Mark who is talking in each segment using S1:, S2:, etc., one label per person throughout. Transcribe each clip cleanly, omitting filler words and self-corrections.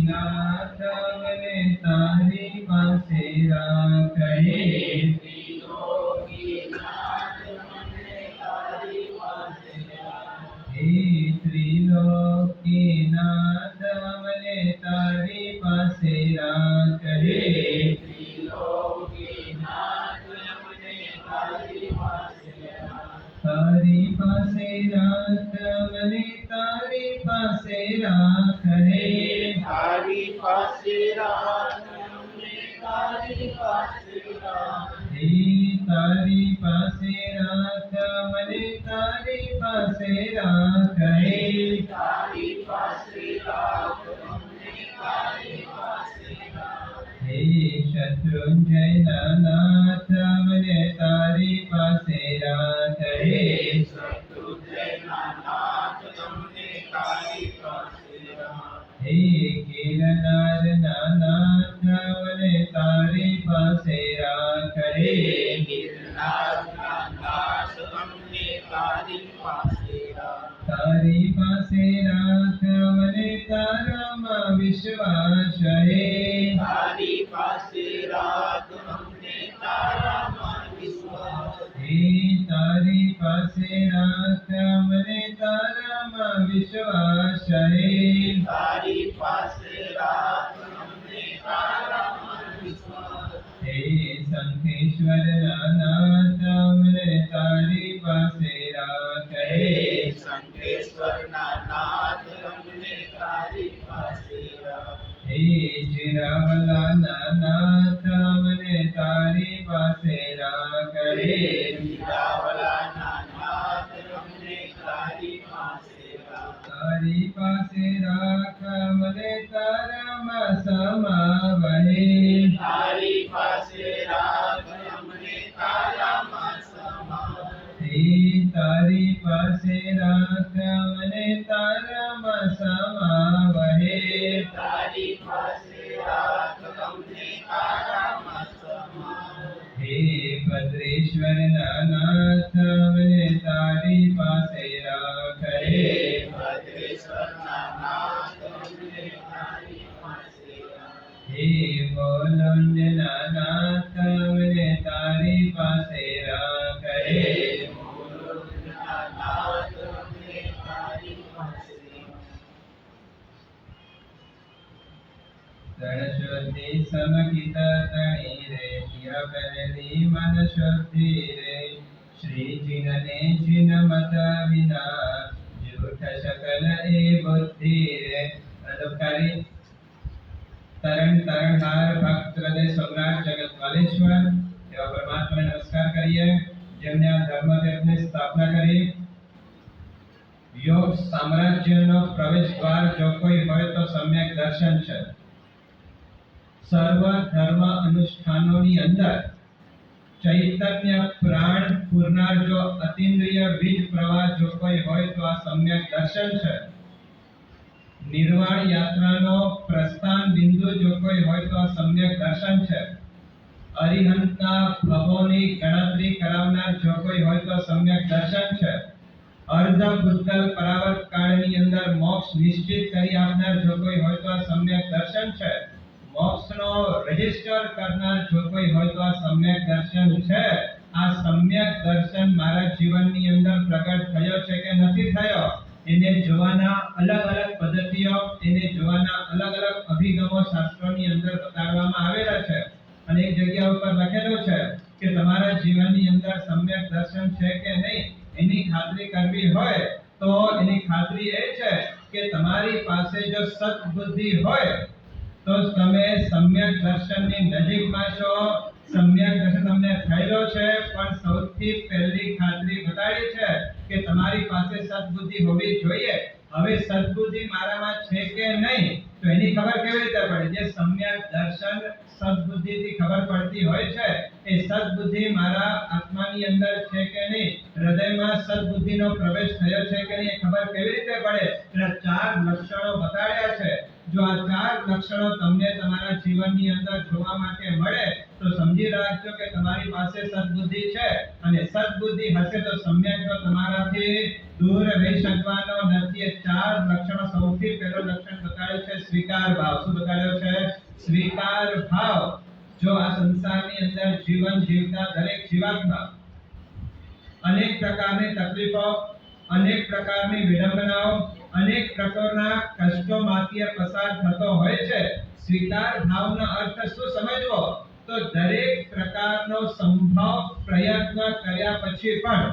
S1: નાથ મને તારી પાસે રાખે. હે ત્રિલોકીનાથ મને તારી પાસે રાખે. તારી પાસે રાખ મને તારી પાસે રાખ રે.
S2: તારી પાસે રાખ મને તારી પાસે રાખ.
S1: હે તારી પાસે રાખ મને તારી પાસે રાખ રે.
S2: તારી પાસે રાખ મને તારી પાસે રાખ.
S1: હે શત્રુંજય નાથ મને તારી પાસે રાખ રે.
S2: શત્રુંજયના નાથ તમને તારી પાસે રાખ.
S1: હે ગિરનાર નાથ મને તારી પાસે રાખ રે.
S2: ગિરનારના નાથ તમને તારી પાસે રાખ.
S1: તારી પાસે રાખ મને તારામાં વિશ્વાસ હે.
S2: તારી પાસે રાખ મને તારામાં વિશ્વાસ.
S1: હે તારી પાસે રાખ મને તારામાં વિશ્વાસ હે.
S2: તારી પાસે રાખ મને તારામાં વિશ્વાસ.
S1: હે શંખેશ્વર નાથ મને તારી પાસે રાખ હે.
S2: શંખેશ્વરના નાથ તમને તારી પાસે રાખ.
S1: હે જીરાવલા નાથ મને તારી પાસે રાખ હે.
S2: વીરાવલાના નાથ તમને તારી પાસે રાખ.
S1: તારી પાસે રાખ મને તારામાં સમાવહે.
S2: તારી પાસે રાખ મને તારામાં સમાવ.
S1: હે તારી પાસે રાખ મને તારામાં સમાવહે.
S2: તારી પાસે રાખ મને તારામાં સમાવ.
S1: હે ભદ્રેશ્વર નાથ મને તારી પાસે રાખ હે.
S2: ભદ્રેશ્વરના નાથ તમને તારી પાસે રાખ.
S1: હે બોલંડ નાથ મને તારી પાસે રાખ હે.
S2: મુરુડના નાથ તમને તારી પાસે રાખ.
S1: તણશુદ્ધિ સમકિત તણી રે પિયબલી મન શુદ્ધિ રે. શ્રીજીને જીન મત વિના જૂઠ સકલ એ બુદ્ધિ રે. અદુકારી તરણહાર ભક્ત હૃદય સમ્રાટ જગતપાલેશ્વર એવા પરમાત્માને નમસ્કાર કરીએ, જેમને આ ધર્મદેવની સ્થાપના કરી. યોગ સામ્રાજ્યનો પ્રવેશ દ્વાર જો કોઈ હોય તો સમ્યક દર્શન છે. સર્વ ધર્મ અનુષ્ઠાનોની અંદર ચૈતન્ય પ્રાણ પૂરનાર જો અતિન્દ્રિય બીજ પ્રવાહ જો કોઈ હોય તો આ સમ્યક દર્શન છે. નિર્વાણ યાત્રાનો પ્રસ્થાન બિંદુ જો કોઈ હોય તો આ સમ્યક દર્શન છે. અરિહંતના ભવોની ગણતરી કરાવનાર જો કોઈ હોય તો સમ્યક દર્શન છે. અર્ધ ભૂતલ પરાવર્ત કાળની અંદર મોક્ષ નિશ્ચિત કરી આપનાર જો કોઈ હોય તો આ સમ્યક દર્શન છે. મોક્ષનો રજિસ્ટર કરનાર જો કોઈ હોય તો આ સમ્યક દર્શન છે. આ સમ્યક દર્શન મારા જીવનની અંદર પ્રગટ થયો છે કે નથી થયો, એને જોવાના અલગ અલગ પદ્ધતિઓ, એને જોવાના અલગ અલગ અભિગમો શાસ્ત્રોની અંદર બતાડવામાં આવેલા છે. અને એક જગ્યા ઉપર લખેલું છે કે તમારા જીવનની અંદર સમ્યક દર્શન છે કે નહીં એની ખાતરી કરવી હોય તો એની ખાતરી એ છે કે તમારી પાસે જો સત્બુદ્ધિ હોય તો તમે સમ્યક દર્શનની નજીકમાં છો. સમ્યક દર્શન તમને થયેલો છે, પણ સૌથી પહેલી ખાતરી બતાડી છે કે તમારી પાસે સદ્બુદ્ધિ હોવી જોઈએ. હવે સદ્બુદ્ધિ મારામાં છે કે નહીં તો એની ખબર કેવી રીતે પડે? જે સમ્યક દર્શન સદ્બુદ્ધિથી ખબર પડતી હોય છે એ સદ્બુદ્ધિ મારા આત્માની અંદર છે કે નહીં, હૃદયમાં સદ્બુદ્ધિનો પ્રવેશ થયો છે કે નહીં એ ખબર કેવી રીતે પડે? એના 4 લક્ષણો બતાડ્યા છે. જો આ 4 લક્ષણો તમને તમારા જીવનની અંદર જોવા માટે મળે તો સમજી રાખજો કે તમારી પાસે સદ્બુદ્ધિ છે. અને સદ્બુદ્ધિ હશે તો સમ્યક તમારાથી દૂર રહી શકવાનો નથી. એ 4 લક્ષણો. સૌથી પહેલો લક્ષણ બતાડ્યું છે સ્વીકાર ભાવ. શું બતાડ્યો છે? સ્વીકાર ભાવ. જો આ સંસારની અંદર જીવન જીવતા દરેક જીવાત્મા અનેક પ્રકારની તકલીફો, અનેક પ્રકારની વિડંબનાઓ, અનેક પ્રકારના કષ્ટોમાંથી પસાર થતો હોય છે. સ્વીકાર ભાવનો અર્થ શું સમજવો? તો દરેક પ્રકારનો સંભવ પ્રયત્ન કર્યા પછી પણ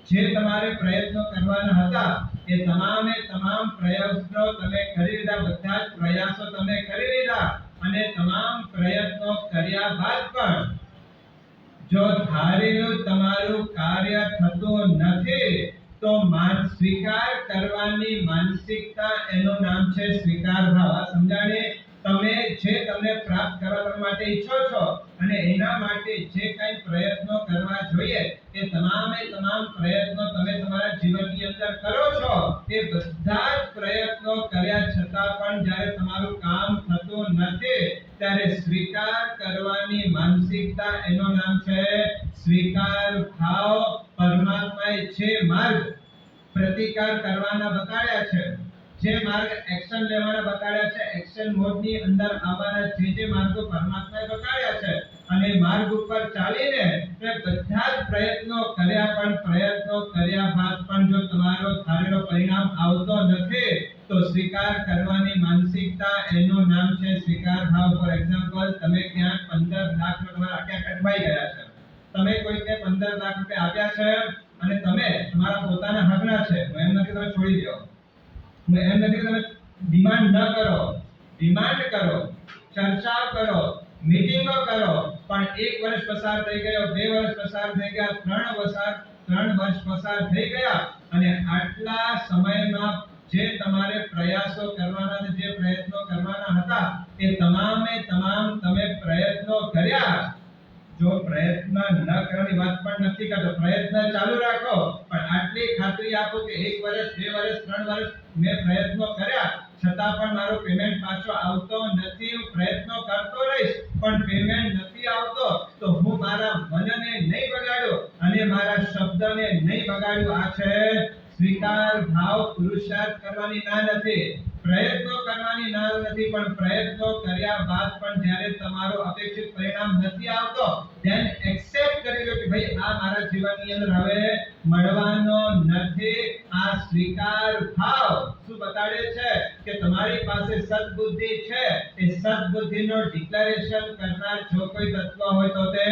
S1: જે તમારે પ્રયત્નો કરવાના હતા એ તમામે તમામ પ્રયત્નો તમે કરી લીધા, બધા જ પ્રયાસો તમે કરી લીધા, અને તમામ પ્રયત્નો કર્યા બાદ પણ જો ધારેલું તમારું કાર્ય થતું નથી તો સ્વીકાર કરવાની માનસિકતા, એનું નામ છે સ્વીકાર ભાવ. આ સમજાણે? તમે જે તમને પ્રાપ્ત કરવા માટે ઈચ્છો છો અને એના માટે જે કંઈ પ્રયત્નો કરવા જોઈએ એ તમામે તમામ પ્રયત્નો તમે તમારા જીવનની અંદર કરો છો. એ બધા જ પ્રયત્નો કર્યા છતાં પણ જ્યારે તમારું કામ થતું નથી ત્યારે સ્વીકાર કરવાની માનસિકતા, એનું નામ છે સ્વીકાર ભાવ. પરમાત્માએ જે માર્ગ પ્રતિકાર કરવાના બતાડ્યા છે, જે માર્ગ એક્શન લેવાના બતાડ્યા છે, એક્શન મોડની અંદર આવવાના જે માર્ગો પરમાત્માએ બતાડ્યા છે, અને માર્ગ ઉપર ચાલીને બધા જ પ્રયત્નો કર્યા બાદ પણ જો તમારો ધારેલો પરિણામ આવતો નથી તો સ્વીકાર કરવાની માનસિકતા, એનું નામ છે સ્વીકાર ભાવ. ફોર એક્ઝામ્પલ, તમે ક્યાંક 15 લાખ તમારા આંખે કટવાઈ ગયા છે, તમે કોઈને 15 લાખ રૂપિયા આપ્યા છે અને તમે તમારા પોતાના હકના છે. હું એમ નથી તમે છોડી દો, હું એમ નથી કે તમે ડિમાન્ડ ન કરો, ડિમાન્ડ કરો, ચર્ચાઓ કરો, મીટિંગો કરો, પણ 1 વર્ષ પસાર થઈ ગયો, 2 વર્ષ પસાર થઈ ગયા, 3 વર્ષ પસાર થઈ ગયા, અને આટલા સમયમાં જે તમારે પ્રયાસો કરવાના અને જે પ્રયત્નો કરવાના હતા એ તમામે તમામ તમે પ્રયત્નો કર્યા. જો પ્રયત્ન ન કરવાની વાત પણ નથી કરતો, પ્રયત્ન ચાલુ રાખો, પણ આટલી ખાતરી આપો કે 1 વર્ષ, 2 વર્ષ, 3 વર્ષ મેં પ્રયત્નો કર્યા છતાં પણ મારો પેમેન્ટ પાછો આવતો નથી. હું પ્રયત્નો કરતો રહીશ પણ પેમેન્ટ નથી આવતો તો હું મારા મનને નહીં બગાડ્યો અને મારા શબ્દને નહીં બગાડ્યો. આ છે સ્વીકાર ભાવ. પુરુષાર્થ કરવાની ના નથી, પ્રયત્નો કરવાની ના નથી, પણ પ્રયત્નો કર્યા બાદ પણ જ્યારે તમારો અપેક્ષિત પરિણામ નથી આવતો then accept કરી લો કે ભાઈ આ મારા જીવનની અંદર હવે મળવાનો નથી. આ સ્વીકાર ભાવ શું બતાડે છે કે તમારી પાસે સદબુદ્ધિ છે. એ સદબુદ્ધિનો ડિક્લેરેશન કરનાર જો કોઈ તત્વ હોય તો તે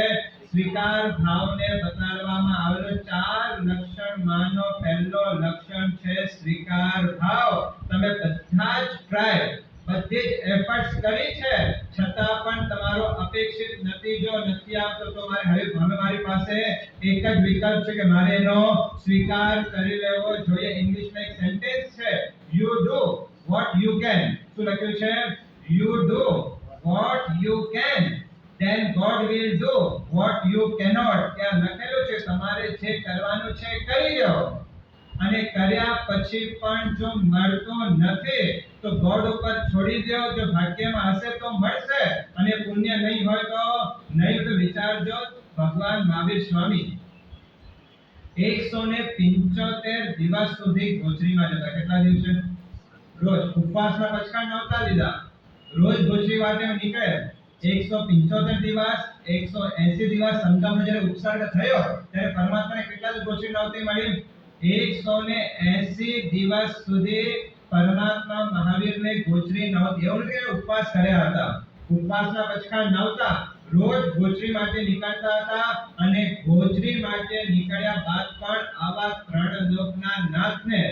S1: સ્વીકાર ભાવને બતાડવામાં આવેલો 4 લક્ષણમાંનો પહેલો લક્ષણ છે સ્વીકાર ભાવ. તમે બધા જ ટ્રાય, બધી જ એફર્ટ્સ કરી છે છતાં પણ તમારો અપેક્ષિત નતીજો નથી આવતો તો હવે મારી પાસે એક જ વિકલ્પ છે કે મારે એનો સ્વીકાર કરી લેવો જોઈએ. ઇંગ્લિશમાં એક સેન્ટેન્સ છે, you do what you can. શું લખ્યું છે? You do what you can, then God will do what you cannot. ત્યાં લખેલું છે તમારે જે કરવાનું છે કરી લો, અને કર્યા પછી પણ જો મળતો નથી તો ગોડ ઉપર છોડી દો. જો ભાગ્યમાં હશે તો મળશે અને પુણ્ય નહીં હોય તો નહીં. તો વિચારજો, ભગવાન મહાવીર સ્વામી 175 દિવસ સુધી ગોચરીમાં જતા. કેટલા દિવસે? રોજ ઉપવાસના પચકા નહોતા લીધા, રોજ ગોચરી વાટે નીકળે. 175 દિવસ, 180 દિવસ સંતમનો જ્યારે ઉપસર્ગ થયો ત્યારે પરમાત્માને કેટલા ગોચરી નહોતી મળી? 180 દિવસ સુધી પરમાત્મા મહાવીરને ગોચરી નહોતી. એવું નથી કે ઉપવાસ કર્યા હતા, ઉપવાસના પચકા નહોતા, રોજ ગોચરી માટે નીકળતા હતા, અને ગોચરી માટે નીકળ્યા બાદ પણ આવા 3 લોકના નાથને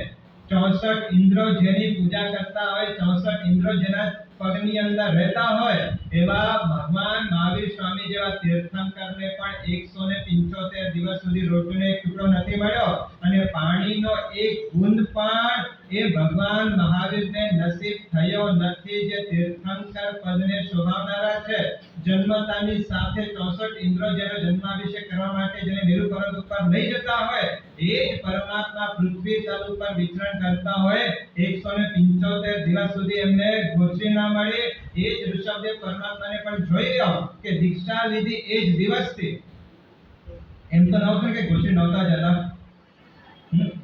S1: 64 ઇન્દ્રો જેની પૂજા કરતા હોય, 64 ઇન્દ્રો જેના પગની અંદર રહેતા હોય એવા ભગવાન મહાવીર સ્વામી જેવા તીર્થંકરને પણ 175 દિવસ સુધી રોટીનો એક ટુકડો નથી મળ્યો, અને પાણીનો એક બૂંદ પણ એ ભગવાન મહાવીરને નસીબ થયો નથી. જે તીર્થંકર પદને શોભાવનારા છે, જન્મતાની સાથે 64 ઇન્દ્રો જેનો જન્માભિષેક કરવા માટે જેને મેરુ પર્વત ઉપર લઈ જતા હોય એ જ પરમાત્મા પૃથ્વી તલ ઉપર વિચરણ કરતા હોય. 175 દિવસ સુધી એમને ગોચરી ના મળી. એ જ ઋષભદેવ પરમાત્માને પણ જોઈ રહ્યો કે દીક્ષા લીધી એ જ દિવસથી. એમ તો નહોતું કે ગોચરી નહોતા જતા,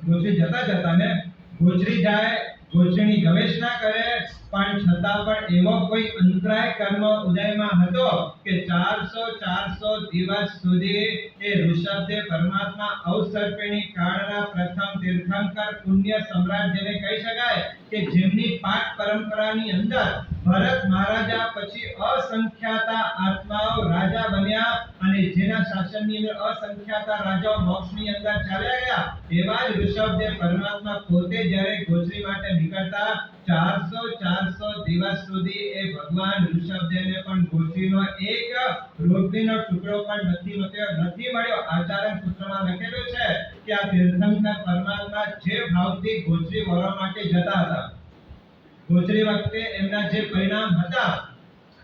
S1: ગોચરી જતા ને ગોચરી જાય ગોચરીની ગવેષણા કરે, પણ છતાં પણ એવો કોઈ અંતરાય કર્મ ઉદયમાં હતો કે 400 દિવસ સુધી એ ઋષભદેવ પરમાત્મા અવસર્પિણી કાળના પ્રથમ તીર્થંકર પુણ્ય સમ્રાટ જેને કહી શકાય કે જેમની પાઠ પરંપરાની અંદર ભરત મહારાજા પછી અસંખ્યાતા આત્માઓ રાજા બન્યા અને જેના શાસનની અંદર અસંખ્યાતા રાજાઓ મોક્ષની અંદર ચાલ્યા ગયા, એવા જ ઋષભદેવ પરમાત્મા પોતે જ્યારે ગોચરી માટે નીકળતા 400 દિવસ સુધી એ ભગવાન ઋષભદેવને પણ ગોચરીનો એક રોટલીનો ટુકડો પણ નથી મળ્યો. આચાર્ય સૂત્રમાં લખેલું છે કે આ તીર્થંકર પરમાત્મા જે ભાવથી ગોચરી વરવા માટે જતા હતા, ગોચરી વખતે એમના જે પરિણામ હતા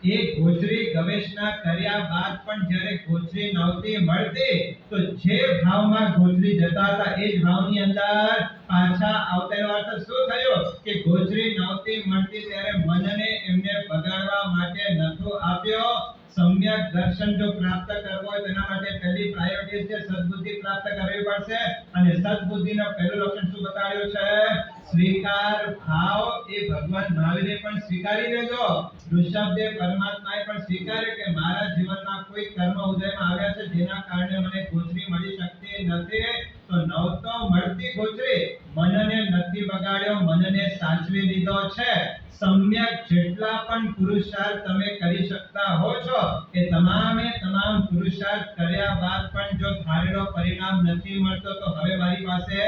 S1: એ ગોચરી ગવેષણા કર્યા બાદ પણ જ્યારે ગોચરી નહોતી મળતી તો જે ભાવમાં ગોચરી જતા હતા એ જ ભાવની અંદર પાછા આવતાનો અર્થ શું થયો કે ગોચરી નહોતી મળતી ત્યારે મનને એમને બગાડવા માટે નતો આપ્યો. સમ્યક દર્શન જો પ્રાપ્ત કરવો હોય તેના માટે પહેલી પ્રાયોરિટી છે સદબુદ્ધિ પ્રાપ્ત કરવી પડશે અને સદબુદ્ધિનો પહેલું લક્ષણ શું બતાવ્યું છે? સ્વીકાર ભાવ. એ ભગવાન મહાવીરે પણ સ્વીકારી લેજો, ઋષભદેવ પરમાત્માએ પણ સ્વીકાર્યું કે મારા જીવનમાં કોઈ કર્મ ઉદયમાં આવ્યા છે જેના કારણે મને ગોચરી મળી શકતી નથી, તો નહોતો મળતી ગોચરી મનને નથી બગાડ્યો, મનને સાચવી લીધો છે. સમ્યક જેટલા પણ પુરુષાર્થ તમે કરી શકતા હો છો એ તમામે તમામ પુરુષાર્થ કર્યા બાદ પણ જો ધારેલો પરિણામ નથી મળતો તો હવે મારી પાસે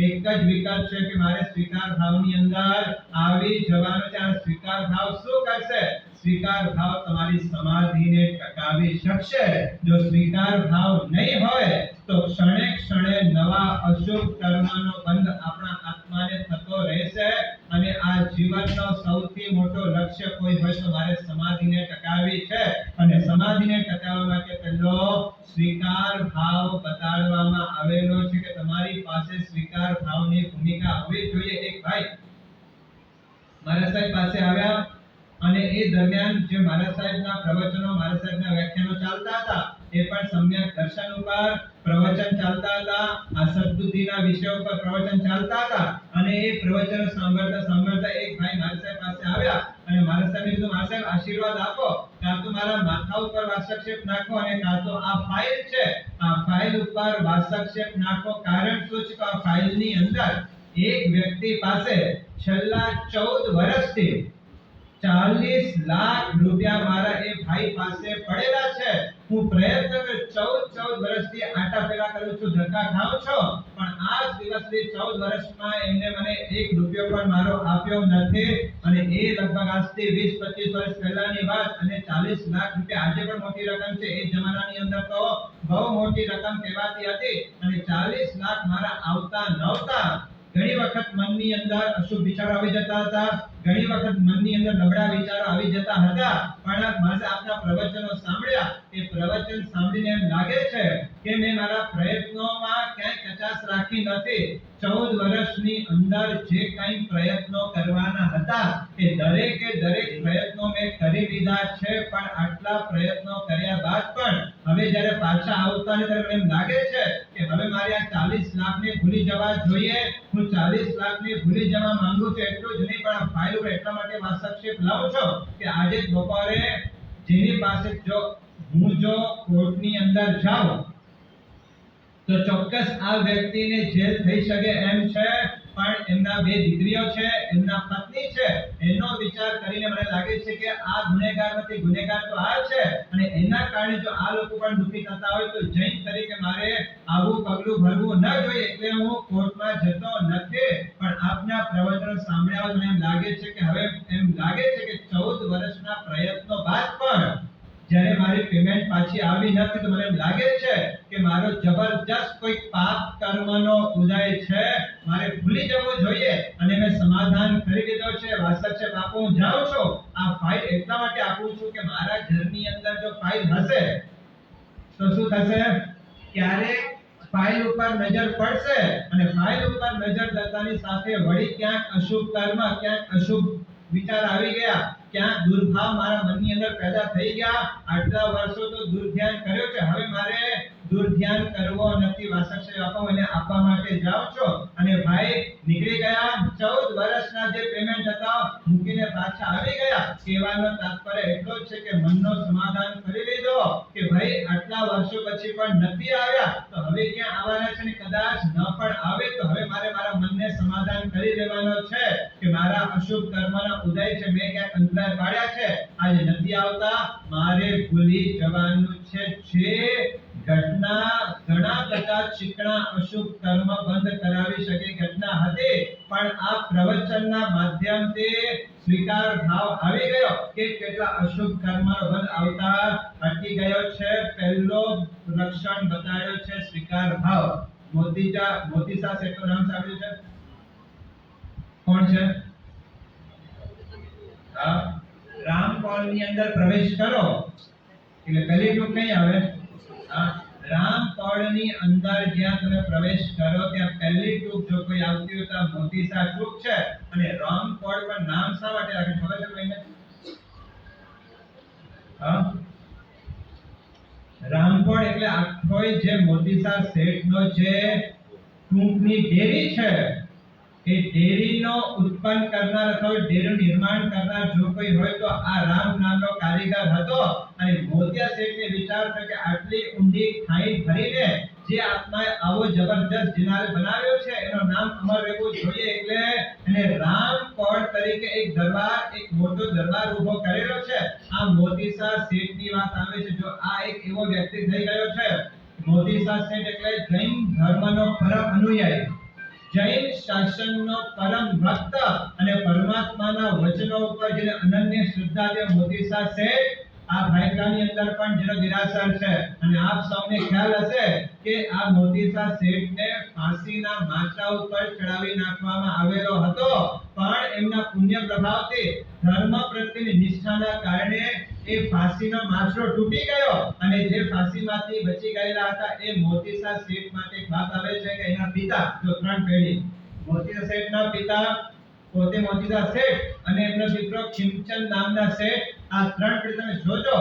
S1: એક જ વિકલ્પ છે કે મારે સ્વીકાર ભાવની અંદર આવી જવાનું છે. આ સ્વીકાર ભાવ શું કરશે? સ્વીકાર ભાવ તમારી સમાધિને ટકાવી શકશે. જો સ્વીકાર ભાવ નહીં હોય તો ક્ષણે ક્ષણે નવા અશુભ કર્મનો બંધ આપણા આત્માને થતો રહેશે અને આ જીવનનો સૌથી મોટો લક્ષ્ય કોઈ હોય તો મારે સમાધિને ટકાવવી છે અને સમાધિને ટકાવવા માટે પહેલો સ્વીકાર ભાવ બતાડવામાં આવેલો છે કે તમારી પાસે સ્વીકાર ભાવની ભૂમિકા હોવી જોઈએ. એક ભાઈ મારા સાહેબ પાસે આવ્યા અને એ દરમિયાન જે મારા સાહેબના પ્રવચનો, મારા સાહેબના વ્યાખ્યાનો ચાલતા હતા એ પણ સમ્યક દર્શન ઉપર પ્રવચન ચાલતા હતા, આ સદબુદ્ધિના વિષયો પર પ્રવચન ચાલતા હતા અને એ પ્રવચનો સાંભળતા એક ભાઈ મારા સાહેબ પાસે આવ્યા અને મારા સાહેબે કીધું મારા સાહેબ આશીર્વાદ આપો, કાં તો મારા માથા ઉપર વાસક્ષેપ નાખો અને કાં તો આ ફાઇલ છે આ ફાઇલ ઉપર વાસક્ષેપ નાખો. કારણ શું છે કે આ ફાઇલની અંદર એક વ્યક્તિ પાસે છેલ્લા 14 વર્ષથી 40 લાખ રૂપિયા મારા એ ભાઈ પાસે પડેલા છે. હું પ્રયત્ન 14 વર્ષથી આટા ફેરા કરું છું, ધક્કા ખાઉં છું, પણ આજ દિવસથી 14 વર્ષમાં એમને મને 1 રૂપિયો પણ મારો આપ્યો નથી અને એ લગભગ આજથી 20-25 વર્ષ પહેલાની વાત અને 40 લાખ રૂપિયા આજે પણ મોટી રકમ છે. એ જમાનાની અંદર તો બહુ મોટી રકમ કહેવાતી હતી અને 40 લાખ મારા આવતા નહોતા. ઘણી વખત મનની અંદર અશુભ વિચારો આવી જતા હતા, ઘણી વખત મનની અંદર નબળા વિચારો આવી જતા હતા, પણ મારે આપના પ્રવચનો સાંભળ્યા, એ પ્રવચન સાંભળીને એમ લાગે છે કે મેં મારા પ્રયત્નોમાં ક્યાંય કચાશ રાખી નથી. 14 વર્ષની અંદર જે કંઈ પ્રયત્નો કરવાના હતા એ દરેકે દરેક પ્રયત્નો મેં કરી લીધા છે, પણ આટલા પ્રયત્નો કર્યા બાદ પણ હવે જ્યારે પાછા આવતા ને ત્યારે એમ લાગે છે કે હવે મારે આ 40 લાખને ભૂલી જવા જોઈએ. હું 40 લાખને ભૂલી જવા માંગુ છું, એટલું જ નહીં પણ આ ફાઇલ ઉપર એટલા માટે વાસક્ષેપ લાવું છું કે આજે બપોરે જેની પાસે હું કોર્ટની અંદર જાઉં તો ચોક્કસ આ વ્યક્તિને જેલ થઈ શકે એમ છે, પણ એમના 2 દીકરીઓ છે, એમના પત્ની છે, એનો વિચાર કરીને મને લાગે છે કે આ ગુનેગારમાંથી ગુનેગાર તો આ છે અને એના કારણે જો આ લોકો પણ દુખી થતા હોય તો જૈન તરીકે મારે આવું પગલું ભરવું ન જોઈએ, એટલે હું કોર્ટમાં જતો નથી. પણ આપના પ્રવચનો સાંભળ્યા મને એમ લાગે છે કે હવે એમ લાગે છે કે 14 વર્ષના પ્રયત્નો બાદ પણ જ્યારે મારી પેમેન્ટ પાછી આવી નથી તો મને એમ લાગે છે કે મારો જબરજસ્ત કોઈ પાપ કર્મનો ઉદય છે, મારે ભૂલી જવું જોઈએ અને મેં સમાધાન કરી લીધો છે. વાસક્ષેપ આપો, હું જાઉં છું. આ ફાઇલ એટલા માટે આપું છું કે મારા ઘરની અંદર જો ફાઇલ હશે તો શું થશે? ક્યારેક ફાઇલ ઉપર નજર પડશે અને ફાઇલ ઉપર નજર જતાની સાથે વળી ક્યાંક અશુભ કર્મ, ક્યાંક અશુભ વિચાર આવી ગયા, ક્યાંક દુર્ભાવ મારા મનની અંદર પેદા થઈ ગયા. આટલા વર્ષો તો દુર્ધ્યાન કર્યો છે, હવે મારે દુર્ધ્યાન કરવો નથી, વાસક્ષય આપો એને આપવા માટે જાઓ છો. અને ભાઈ નીકળી ગયા, 14 વર્ષના જે પેમેન્ટ હતા મૂકીને પાછા આવી ગયા. કહેવાનો તાત્પર્ય એટલો જ છે કે મનનો સમાધાન કરી લીધો કે ભાઈ આટલા વર્ષો પછી પણ નથી આવ્યા તો હવે ક્યાં આવવાના છે, ને કદાચ ન પણ આવે તો હવે મારે મારા મનને સમાધાન કરી લેવાનો છે કે મારા અશુભ કર્મના ઉદય છે, મેં ક્યાંક અંતરાય પાડ્યા છે, આજે નથી આવતા, મારે ભૂલી જવાનું છે. જે ઘટના ઘણા બધા ચીકણા અશુભ કર્મ બંધ કરાવી શકે ઘટના હતી, પણ આ પ્રવચનના માધ્યમથી સ્વીકાર ભાવ આવી ગયો કે કેટલા અશુભ કર્મનો બંધ આવતા અટકી ગયો છે. પહેલો લક્ષણ બતાવ્યો છે સ્વીકાર ભાવ. મોતીસા શેઠનું નામ સાંભળ્યું છે? કોણ છે? રામપોળ ની અંદર પ્રવેશ કરો એટલે પહેલી ટૂંક નહીં આવે. રામપોળ ની અંદર જ્યાં તમે પ્રવેશ કરો ત્યાં પહેલી ટૂંક જો કોઈ આવતી હોય તો મોતીસા ટૂંક છે. અને રામપોળ પર નામ શા માટે રાખ્યું ખબર છે કોઈને? રામપોળ એટલે આખો જે મોતીસા શેઠનો જે ટૂંકની ડેરી છે એ ડેરીનો ઉત્પન્ન કરનાર અથવા ડેરીનું નિર્માણ કરનાર જો કોઈ હોય તો આ રામ નામનો કારીગર હતો. અને મોતિયા શેઠને વિચાર થયો કે આટલી ઊંડી ખાઈ ભરીને જે આત્માએ આવો જબરજસ્ત જિનારે બનાવ્યો છે એનો નામ અમર રહેવું જોઈએ, એટલે એને રામપોળ તરીકે એક દરબાર, એક મોટો દરબાર ઊભો કરેલો છે. આ મોતીસા શેઠની વાત આવે છે. જો આ એક એવો વ્યક્તિ થઈ ગયો છે, મોતીસા શેઠ એટલે જૈન ધર્મનો પરમ અનુયાયી, જૈન શાસનનો પરમ ભક્ત અને પરમાત્માના વચનો ઉપર જેને અનન્ય શ્રદ્ધા છે મોતીસા શેઠ આ ભાઈકાની અંદર પણ જેનો વિરાસર છે. અને આપ સૌને ખ્યાલ હશે કે આ મોતીસા શેઠને ફાંસીના માંચા ઉપર ચડાવી નાખવામાં આવેલો હતો, પણ એમના પુણ્ય પ્રભાવથી ધર્મ પ્રત્યેની નિષ્ઠાના કારણે એ ફાંસીનો માંચડો તૂટી ગયો. અને જે ફાંસીમાંથી બચી ગયેલા હતા એ મોતીસા શેઠ માટે વાત આવે છે કે એના પિતા, જો 3 પેઢી, મોતીસા શેઠના પિતા પોતે મોતીસા શેઠ અને એમનો દીકરો ખીમચંદ નામના શેઠ, આ 3 પેઢી તમે જોજો.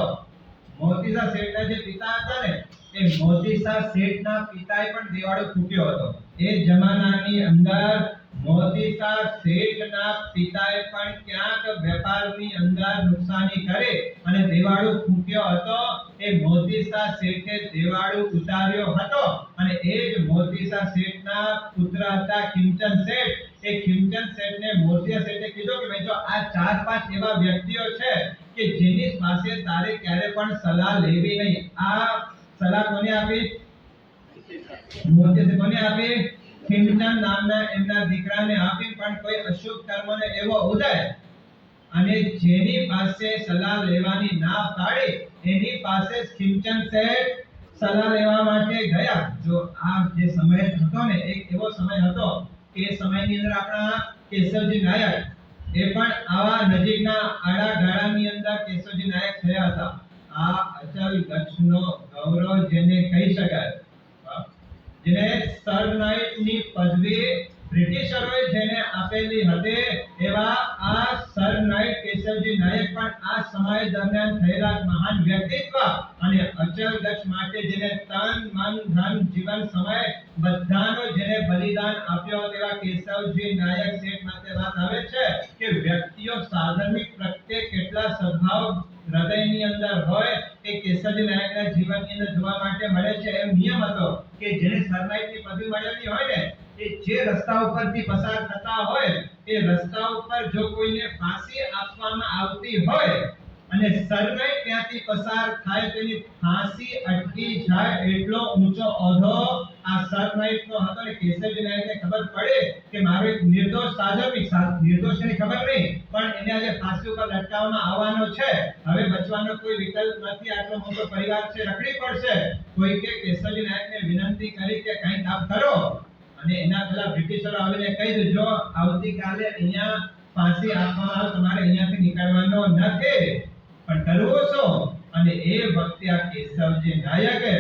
S1: મોતીસા શેઠના જે પિતા હતા ને એ મોતીસા શેઠના પિતાએ પણ દેવાળો ફૂંક્યો હતો. એ જમાનાની અંદર મોતીસા શેઠના પિતાએ પણ ક્યાંક વેપારની અંદર નુકસાની કરી અને દેવાળો ફૂંક્યો હતો. એ મોતીસા શેઠે દેવાળો ઉતાર્યો હતો. અને એ જ મોતીસા શેઠના પુત્ર હતા ખીમચંદ શેઠ. એ ખીમચંદ શેઠને મોતીસા શેઠે કીધું કે ભાઈ જો આ 4-5 એવા વ્યક્તિઓ છે કે જેની પાસે તારે ક્યારે પણ સલાહ લેવી નહીં. આ સલાહ કોને આપી? મોતીસા કોને આપી? ખીમચંદ નામના એમના દીકરાને આપી. પણ કોઈ અશુભ કર્મને એવો ઉદય અને જેની પાસે સલાહ લેવાની ના પાડી એની પાસે ખીમચંદ શેઠ સલાહ લેવા માટે ગયા. જો આ જે સમય હતો ને એક એવો સમય હતો કે એ સમયની અંદર આપણા કેશવજી નાયક એ પણ આવા નજીકના આડા ગાળાની અંદર કેશવજી નાયક થયા હતા. આ અચલ કચ્છનો ગૌરવ જેને કહી શકાય, જેને સર નાઇટની પદવી બ્રિટિશરોએ જેને આપેલી હતી, એવા આ સર નાઇટ કેશવજી નાયક પણ આ સમય દરમિયાન થયેલા મહાન વ્યક્તિત્વ અને અચલ કચ્છ માટે જેને તન મન ધન જીવન સમય બધાનો જેને બલિદાન આપ્યો તેવા કેશવજી નાયક શેઠ માટે વાત આવે છે કે વ્યક્તિઓ સાધર્મિક પ્રત્યે કેટલા સદભાવ હૃદયની અંદર હોય એ કેશવજી નાયકના જીવનની અંદર જોવા માટે મળે છે. એમ નિયમ હતો કે જેને સરનાઈટની પદવી મળેલી હોય ને એ જે રસ્તા ઉપરથી પસાર થતા હોય એ રસ્તા ઉપર જો કોઈને ફાંસી આપવામાં આવતી હોય અને સરનાઈટ ત્યાંથી પસાર થાય તો એની ફાંસી અટકી જાય એટલો ઊંચો ઓઢો આ સરનાઈટનો હતો. ને કેશવજી નાયકને ખબર પડે કે મારો એક નિર્દોષ સાધર્મિક, નિર્દોષની ખબર નહીં પણ એને આજે ફાંસી ઉપર લટકાવવામાં આવવાનો છે, હવે બચવાનો કોઈ વિકલ્પ નથી, આટલો મોટો પરિવાર છે, રખડી પડશે. કોઈ કે કેશવજી નાયકને વિનંતી કરી કે કંઈક આપ કરો. અને એના પેલા બ્રિટિશરો આવીને કહી દેજો આવતીકાલે અહીંયા ફાંસી આપવામાં આવે, તમારે અહીંયાથી નીકળવાનો નથી, પણ કરવું શું? અને એ વખતે આ કેશવજી નાયકે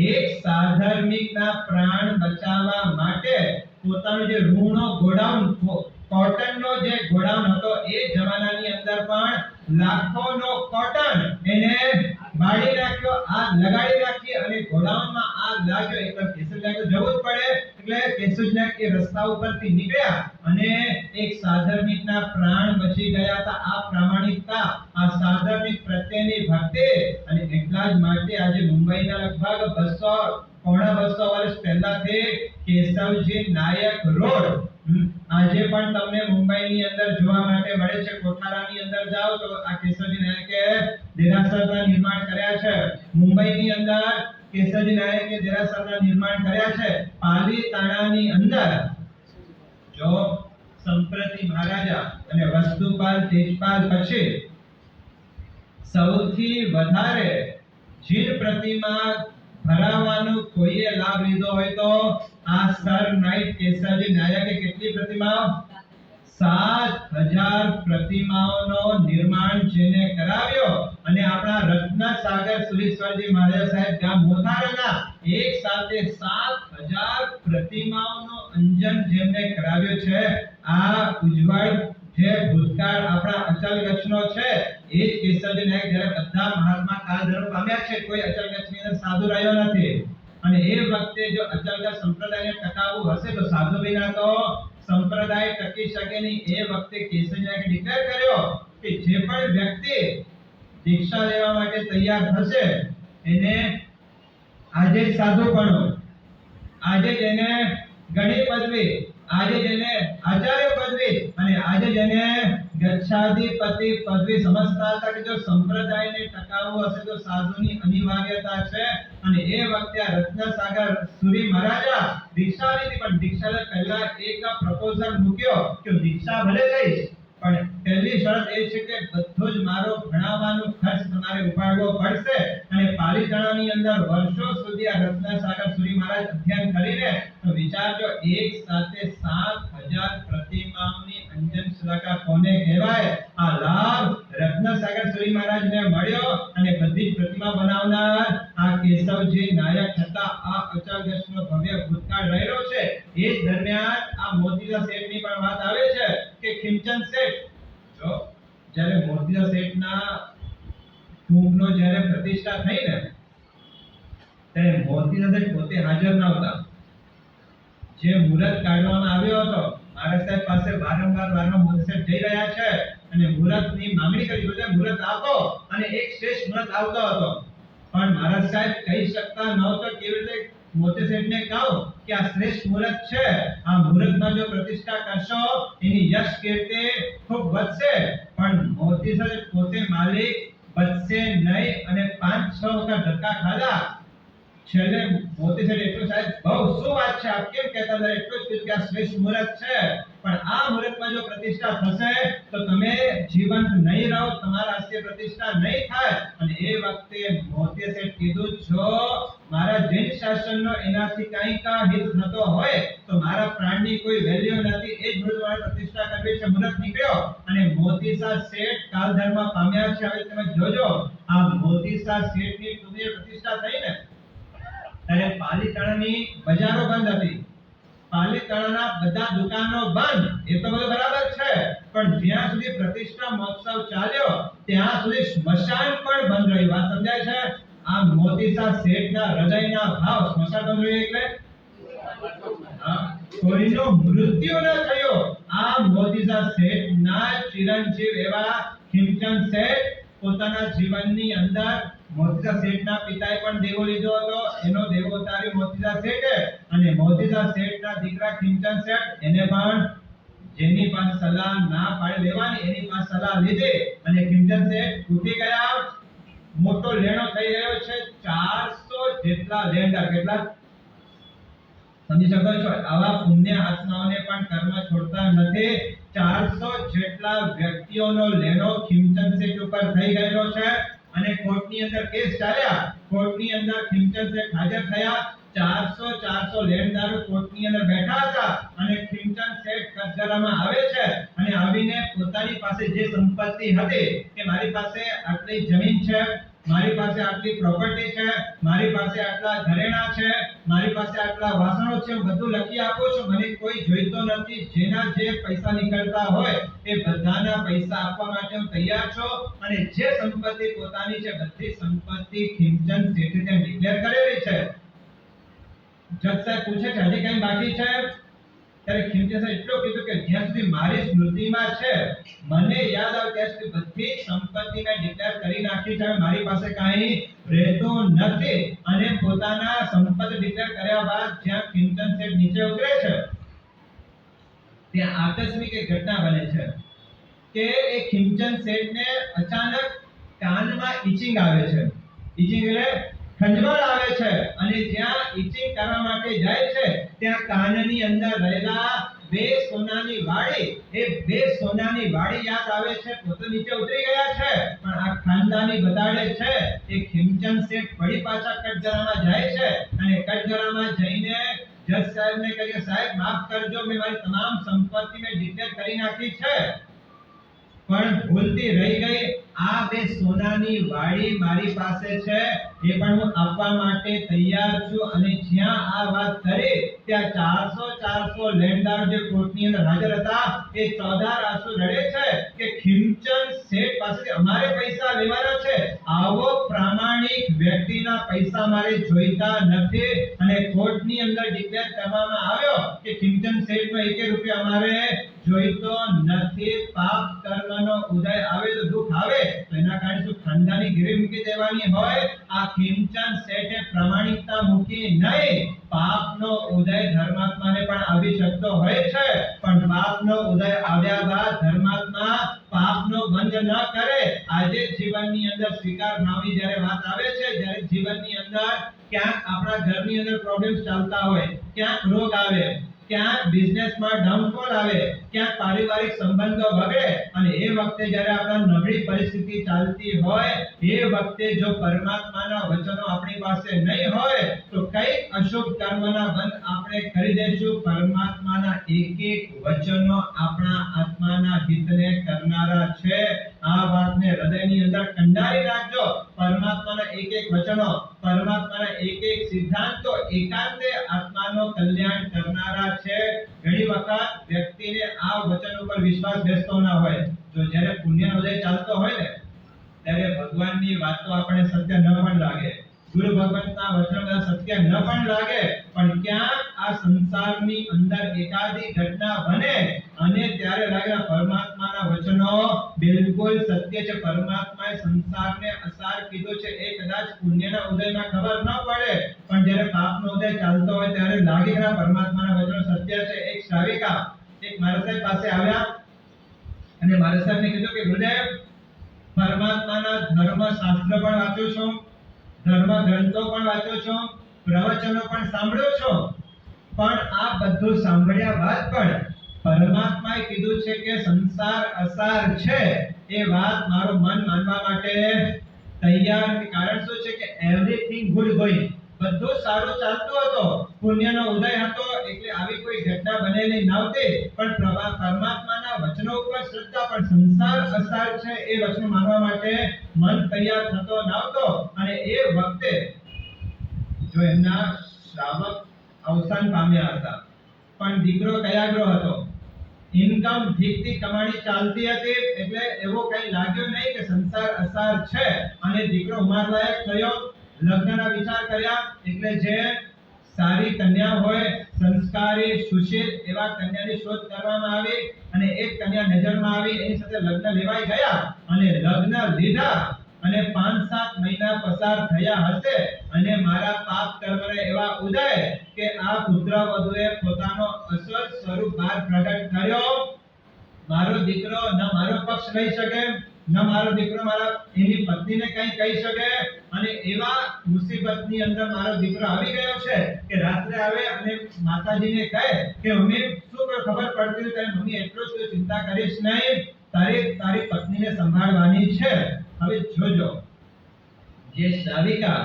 S1: એક સાધર્મિકના પ્રાણ બચાવવા માટે પોતાનું જે રૂનો ગોડાઉન, કોટનનો જે ગોડાઉન હતો એ જમાનાની અંદર પણ લાખોનો કોટન એને બાળી નાખ્યો, આગ લગાડી નાખી અને ગોડાઉનમાં લાગ્યો એકદમ કેશવનાયક જવું જ પડે એટલે કેશવનાયક એ રસ્તા ઉપરથી નીકળ્યા અને એક સાધર્મિકના પ્રાણ બચી ગયા હતા. આ પ્રામાણિકતા, આ સાધર્મિક પ્રત્યેની ભક્તિ અને એટલા જ માટે આજે મુંબઈના લગભગ 200 વર્ષ પહેલાથી કેશવજી નાયક રોડ આજે પણ તમને મુંબઈની અંદર જોવા માટે મળે છે. કોઠારાની અંદર જાઓ તો આ કેશવજી નાયકે દેરાસરના નિર્માણ કર્યા છે. મુંબઈની અંદર કેશવજી નાયકે દેરાસરના નિર્માણ કર્યા છે. પાલીતાણાની અંદર જો સંપ્રતિ મહારાજા અને વસ્તુપાલ તેજપાલ પછી સૌથી વધારે જીન પ્રતિમા ભરાવાનો કોઈએ લાભ લીધો હોય તો આ સર નાઇટ કેશવજી નાયકે કેટલી પ્રતિમાઓ 7000 પ્રતિમાઓનો નિર્માણ જેને કરાવ્યો અને આપણા રત્નસાગર સુરેશ્વરજી મહારાજ સાહેબ ગામ મોથારાના એક સાથે 7000 પ્રતિમાઓનો અંજન જેમને કરાવ્યો છે. આ ઉજ્જવળ જે ભૂતકાળ આપણા અચલગચ્છનો છે એ જ કેશવજી નાયક જ્યારે બધા મહાત્મા કાળધર્મ પામ્યા છે કોઈ અચલગચ્છની અંદર સાધુ રહ્યો નથી અને એ વખતે જો અચલગચ્છ સંપ્રદાયને ટકાવવું હશે તો સાધુ વિના તો સંપ્રદાય ટકી શકે નહીં. એ વખતે કેશવજી નાયકે ડિક્લેર કર્યો કે જે પણ વ્યક્તિ દીક્ષા લેવા માટે તૈયાર થશે એને આજે સાધુપણું, આજે જેને ગણી પદવી, આજે જેને આચાર્ય પદવી અને આજે જેને ગચ્છાધિપતિ પદવી સમજતા હતા કે જો સંપ્રદાયને ટકાવવું હશે તો સાધુની અનિવાર્યતા છે. અને એ વખતે આ રત્નસાગર સુરી મહારાજા દીક્ષા લીધી પણ દીક્ષા લે પહેલા એક પ્રપોઝલ મૂક્યો કે દીક્ષા ભલે લઈશ પણ પહેલી શરત એ છે કે બધો જ મારો ભણાવવાનો ખર્ચ તમારે ઉપાડવો પડશે. અને પાલીતાણાની અંદર વર્ષો સુધી આ રત્નસાગર સુરી મહારાજ અધ્યયન કરીને તો વિચારજો એક સાથે 7000 પ્રતિમાઓની અંજન શલાકા કોને કહેવાય. આ લાભ રત્નસાગર સુરી મહારાજને મળ્યો અને બધી જ પ્રતિમા બનાવનાર આ કેશવજી નાયક હતા. આ અચલગચ્છનો ભવ્ય ભૂતકાળ રહેલો છે. એ જ દરમિયાન આ મોતીલા શેઠની પણ વાત આવે છે કે ખીમચંદ શેઠ જો જ્યારે મોતીલા શેઠના ટૂંકનો જ્યારે પ્રતિષ્ઠા થઈ ને ત્યારે મોતીલા શેઠ પોતે હાજર ન હતા. જે મુહૂર્ત કાઢવામાં આવ્યો હતો મહારાજ સાહેબ પાસે વારંવાર મોતી શેઠ જઈ રહ્યા છે અને મુહૂર્તની માંગણી કરી એટલે મુહૂર્ત આપો અને એક શ્રેષ્ઠ મુહૂર્ત આવતો હતો પણ મહારાજ સાહેબ કહી શકતા નહોતો કેવી રીતે મોતી શેઠને કહું કે આ શ્રેષ્ઠ મુહૂર્ત છે, આ મુહૂર્તમાં જો પ્રતિષ્ઠા કરશો એની યશ કીર્તિ ખૂબ વધશે. પણ મોતી શેઠ પોતે માલિક વધશે નહીં અને 5-6 વખત ધક્કા ખાધા. છેલ્લે મોતી શેઠ એટલું સાહેબ બહુ શું વાત છે આપ કેમ કહેતા હતા એટલું જ કે આ શ્રેષ્ઠ મુહૂર્ત છે પણ આ મુહૂર્તમાં જો પ્રતિષ્ઠા થશે તો તમે જીવંત નહીં રહો, તમારા આસ્તે પ્રતિષ્ઠા નહીં થાય. અને એ વખતે મોતી શેઠ કીધું જો મારા જૈન શાસનનો એનાથી કંઈક હિત થતો હોય તો મારા પ્રાણની કોઈ વેલ્યુ નથી. એ જ મુહૂર્તમાં પ્રતિષ્ઠા કરવી છે. મુહૂર્ત નીકળ્યો અને મોતીસા શેઠ કાલધર્મ પામ્યા છે. હવે તમે જોજો આ મોતીસા શેઠની ટૂંકી પ્રતિષ્ઠા થઈ ને ત્યારે પાલીતાણાની બજારો બંધ હતી. પાલીતાણાના બધા દુકાનો બંધ. એ તો બધું બરાબર છે પણ જ્યાં સુધી પ્રતિષ્ઠા મહોત્સવ ચાલ્યો ત્યાં સુધી સ્મશાન પણ બંધ રહ્યું. વાત સમજાય છે? આ મોતીસા શેઠના હૃદયના ભાવ સ્મશાન બંધ રહ્યું એટલે કોઈનો મૃત્યુ ન થયો. આ મોતીસા શેઠના ચિરંજીવ એવા ખીમચંદ શેઠ પોતાના જીવનની અંદર મોતીસા શેઠના પિતાએ પણ દેવો લીધો હતો. એનો દેવો ઉતાર્યો મોતીસા શેઠે અને મોતીસા શેઠના દીકરા ખીમચંદ શેઠ એને પણ જેની પાસે સલાહ ના પાડી લેવાની એની પાસે સલાહ લીધી અને ખીમચંદ શેઠ ઉઠી ગયા. મોટો લેણો થઈ ગયો છે 400 જેટલા લેણદાર. કેટલા સમજી શકો છો? આવા પુણ્ય આત્માઓને પણ કર્મ છોડતા નથી. 400 જેટલા વ્યક્તિઓનો લેણો ખીમચંદ શેઠ ઉપર થઈ ગયેલો છે અને કોર્ટની અંદર કેસ ચાલ્યા. કોર્ટની અંદર ખીમચંદ શેઠ હાજર થયા. 400 લેણદારો કોર્ટની અંદર બેઠા હતા અને ખીમચંદ શેઠ કચઘરામાં આવે છે અને આવીને પોતાની પાસે જે સંપત્તિ હતી કે મારી પાસે આટલી જમીન છે, મારી પાસે આટલી પ્રોપર્ટી છે, મારી પાસે આટલા ઘરેણા છે, મારી પાસે આટલા વાસણો છે, હું બધું લખી આપું છું, મને કોઈ જોઈતો નથી. જેના જે પૈસા નીકળતા હોય એ બધાના પૈસા આપવા માટે હું તૈયાર છું. અને જે સંપત્તિ પોતાની છે બધી સંપત્તિ ખીમચંદ શેઠે ડિક્લેર કરેલી છે. જજ સાહેબ પૂછે છે હજી કઈ બાકી છે? ત્યારે ખીમચંદ સાહેબ એટલું કીધું કે જ્યાં સુધી મારી સ્મૃતિમાં છે, મને યાદ આવે ત્યાં સુધી બધી જ સંપત્તિ મેં ડિક્લેર કરી નાખી છે, હવે મારી પાસે કાંઈ રહેતું નથી. અને પોતાના સંપત્તિ ડિક્લેર કર્યા બાદ જ્યાં ખીમચંદ સાહેબ નીચે ઉતરે છે, ત્યાં આકસ્મિક એક ઘટના બને છે કે એ ખીમચંદ શેઠને અચાનક કાનમાં ઈચિંગ આવે છે. ઈચિંગ એટલે ખંજવાળ આવે છે, અને જ્યાં ઈચિંગ કરવા માટે જાય છે ત્યાં કાનની અંદર રહેલા બે સોનાની વાડી, એ બે સોનાની વાડી યાદ આવે છે. પોતે નીચે ઉતરી ગયા છે, પણ આ ખાનદાની બતાડે છે. એ ખીમચંદ શેઠ વળી પાછા કટઘરામાં જાય છે, અને કટઘરામાં જઈને જજ સાહેબને કહે કે સાહેબ માફ કરજો, મેં મારી તમામ સંપત્તિ મેં ડિક્લેર કરી નાખી છે, પણ ભૂલથી રહી ગઈ. આ બે સોનાની વાડી મારી પાસે છે, એ પણ હું આપવા માટે તૈયાર છું. અને જ્યાં આ વાત કરી ત્યાં 400 લેણદાર જે કોર્ટની અંદર હાજર હતા, એ ચોધાર આંસુ રડે છે કે ખીમચંદ શેઠ પાસેથી અમારે પૈસા લેવાના છે, આવો પ્રામાણિક વ્યક્તિના પૈસા મારે જોઈતા નથી. અને કોર્ટની અંદર ડિક્લેર કરવામાં આવ્યો કે ખીમચંદ શેઠનો 1 રૂપિયો અમારે જોઈતો નથી. પાપ કર્મનો ઉદય આવે તો દુઃખ આવે, તો એના કારણે શું ખાનદાની ગીરી મૂકી દેવાની હોય? આ ખીમચંદ શેઠે પ્રામાણિકતા મૂકી નહીં. પાપનો ઉદય ધર્માત્માને પણ આવી શકતો હોય છે, પણ પાપનો ઉદય આવ્યા બાદ ધર્માત્મા પાપનો બંધ ન કરે. આજે જીવનની અંદર સ્વીકાર ભાવની જ્યારે વાત આવે છે, જ્યારે જીવનની અંદર ક્યાંક આપણા ઘરની અંદર પ્રોબ્લેમ્સ ચાલતા હોય, ક્યાંક રોગ આવે, ક્યાંક બિઝનેસમાં ડાઉનફોલ આવે, ક્યાંક પારિવારિક સંબંધો બગડે, અને એ વખતે જ્યારે આપણા નબળી પરિસ્થિતિ ચાલતી હોય, એ વખતે જો પરમાત્માના વચનો આપણી પાસે નહીં હોય તો કઈ અશુભ કર્મના બંધ આપણે કરી દેશું. પરમાત્માના એક એક વચનો આપણા આત્માના હિતને કરનારા છે. આ વાતને હૃદયની અંદર કંડારી રાખજો. પરમાત્માના એક એક વચનો, પરમાત્માના એક એક સિદ્ધાંતો એકાંતે આત્માનો કલ્યાણ કરનારા છે. ઘણી વખત વ્યક્તિને આ વચન ઉપર વિશ્વાસ બેસતો ના હોય. જો જ્યારે પુણ્યનો ઉદય ચાલતો હોય ને, ત્યારે ભગવાનની વાતો આપણે સત્ય ન પણ લાગે, ગુરુ ભગવંતના વચનો સત્ય ન પણ લાગે, પણ ક્યાંક આ સંસારની અંદર એકાદી ઘટના બને અને ત્યારે લાગે પરમાત્માના વચનો બિલકુલ સત્ય છે. પરમાત્માએ સંસારને અસાર કીધો છે, એ કદાચ પુણ્યના ઉદયમાં ખબર ન પડે, પણ જ્યારે પાપનો ઉદય ચાલતો હોય ત્યારે લાગે કે પરમાત્માના વચનો સત્ય છે. એક શ્રાવિકા એક મારા સાહેબ પાસે આવ્યા અને મારા સાહેબને કીધું કે ગુરુદેવ, પરમાત્માના ધર્મ શાસ્ત્ર પણ વાંચો છો, ધર્મ ગ્રંથો પણ વાંચો છો, પ્રવચનો પણ સાંભળો છો, પણ આ બધું સાંભળ્યા બાદ પણ પરમાત્માએ કીધું છે કે સંસાર અસાર છે, એ વાત મારું મન માનવા માટે તૈયાર નથી. કારણ શું છે કે એવરીથિંગ ગુડ ગોઈંગ, બધું સારું ચાલતું હતું, પુણ્યનો ઉદય હતો, એટલે આવી કોઈ ઘટના બનેલી નહોતી, પણ પરમાત્માના વચનો ઉપર શ્રદ્ધા, પણ સંસાર અસાર છે એ વચનો માનવા માટે મન તૈયાર થતો નહોતો. અને એ વખતે જો એમના શ્રાવક અવસાન પામ્યા હતા, પણ દીકરો કયાગ્રો હતો, ઇન્કમ ઠીકથી કમાણી ચાલતી હતી, એટલે એવો કઈ લાગ્યો નહીં કે સંસાર અસાર છે. અને દીકરો ઉંમરલાયક થયો, લગ્નના વિચાર કર્યા, એટલે જે સારી કન્યા હોય, સંસ્કારી સુશીલ એવા કન્યાની શોધ કરવામાં આવી, અને એક કન્યા નજરમાં આવી, એની સાથે લગ્ન લેવાઈ ગયા, અને લગ્ન લીધા, અને 5-7 મહિના પસાર થયા હશે, અને મારા પાપ કર્મને એવા ઉદય કે આ પુત્રવધુએ પોતાનો અસલ સ્વરૂપ બહાર પ્રગટ કર્યો. મારો દીકરો ન મારો પક્ષ લઈ શકે, ન મારો દીકરો મારા એની પત્નીને કંઈ કહી શકે, અને એવા મુસીબતની અંદર મારો દીકરો આવી ગયો છે કે રાત્રે આવે અને માતાજીને કહે કે મમ્મી શું ખબર પડતી નથી, તારી મમ્મી એટલું જ ચિંતા કરીશ નહીં, તારી પત્નીને સંભાળવાની છે. હવે જોજો, જે શ્રાવિકા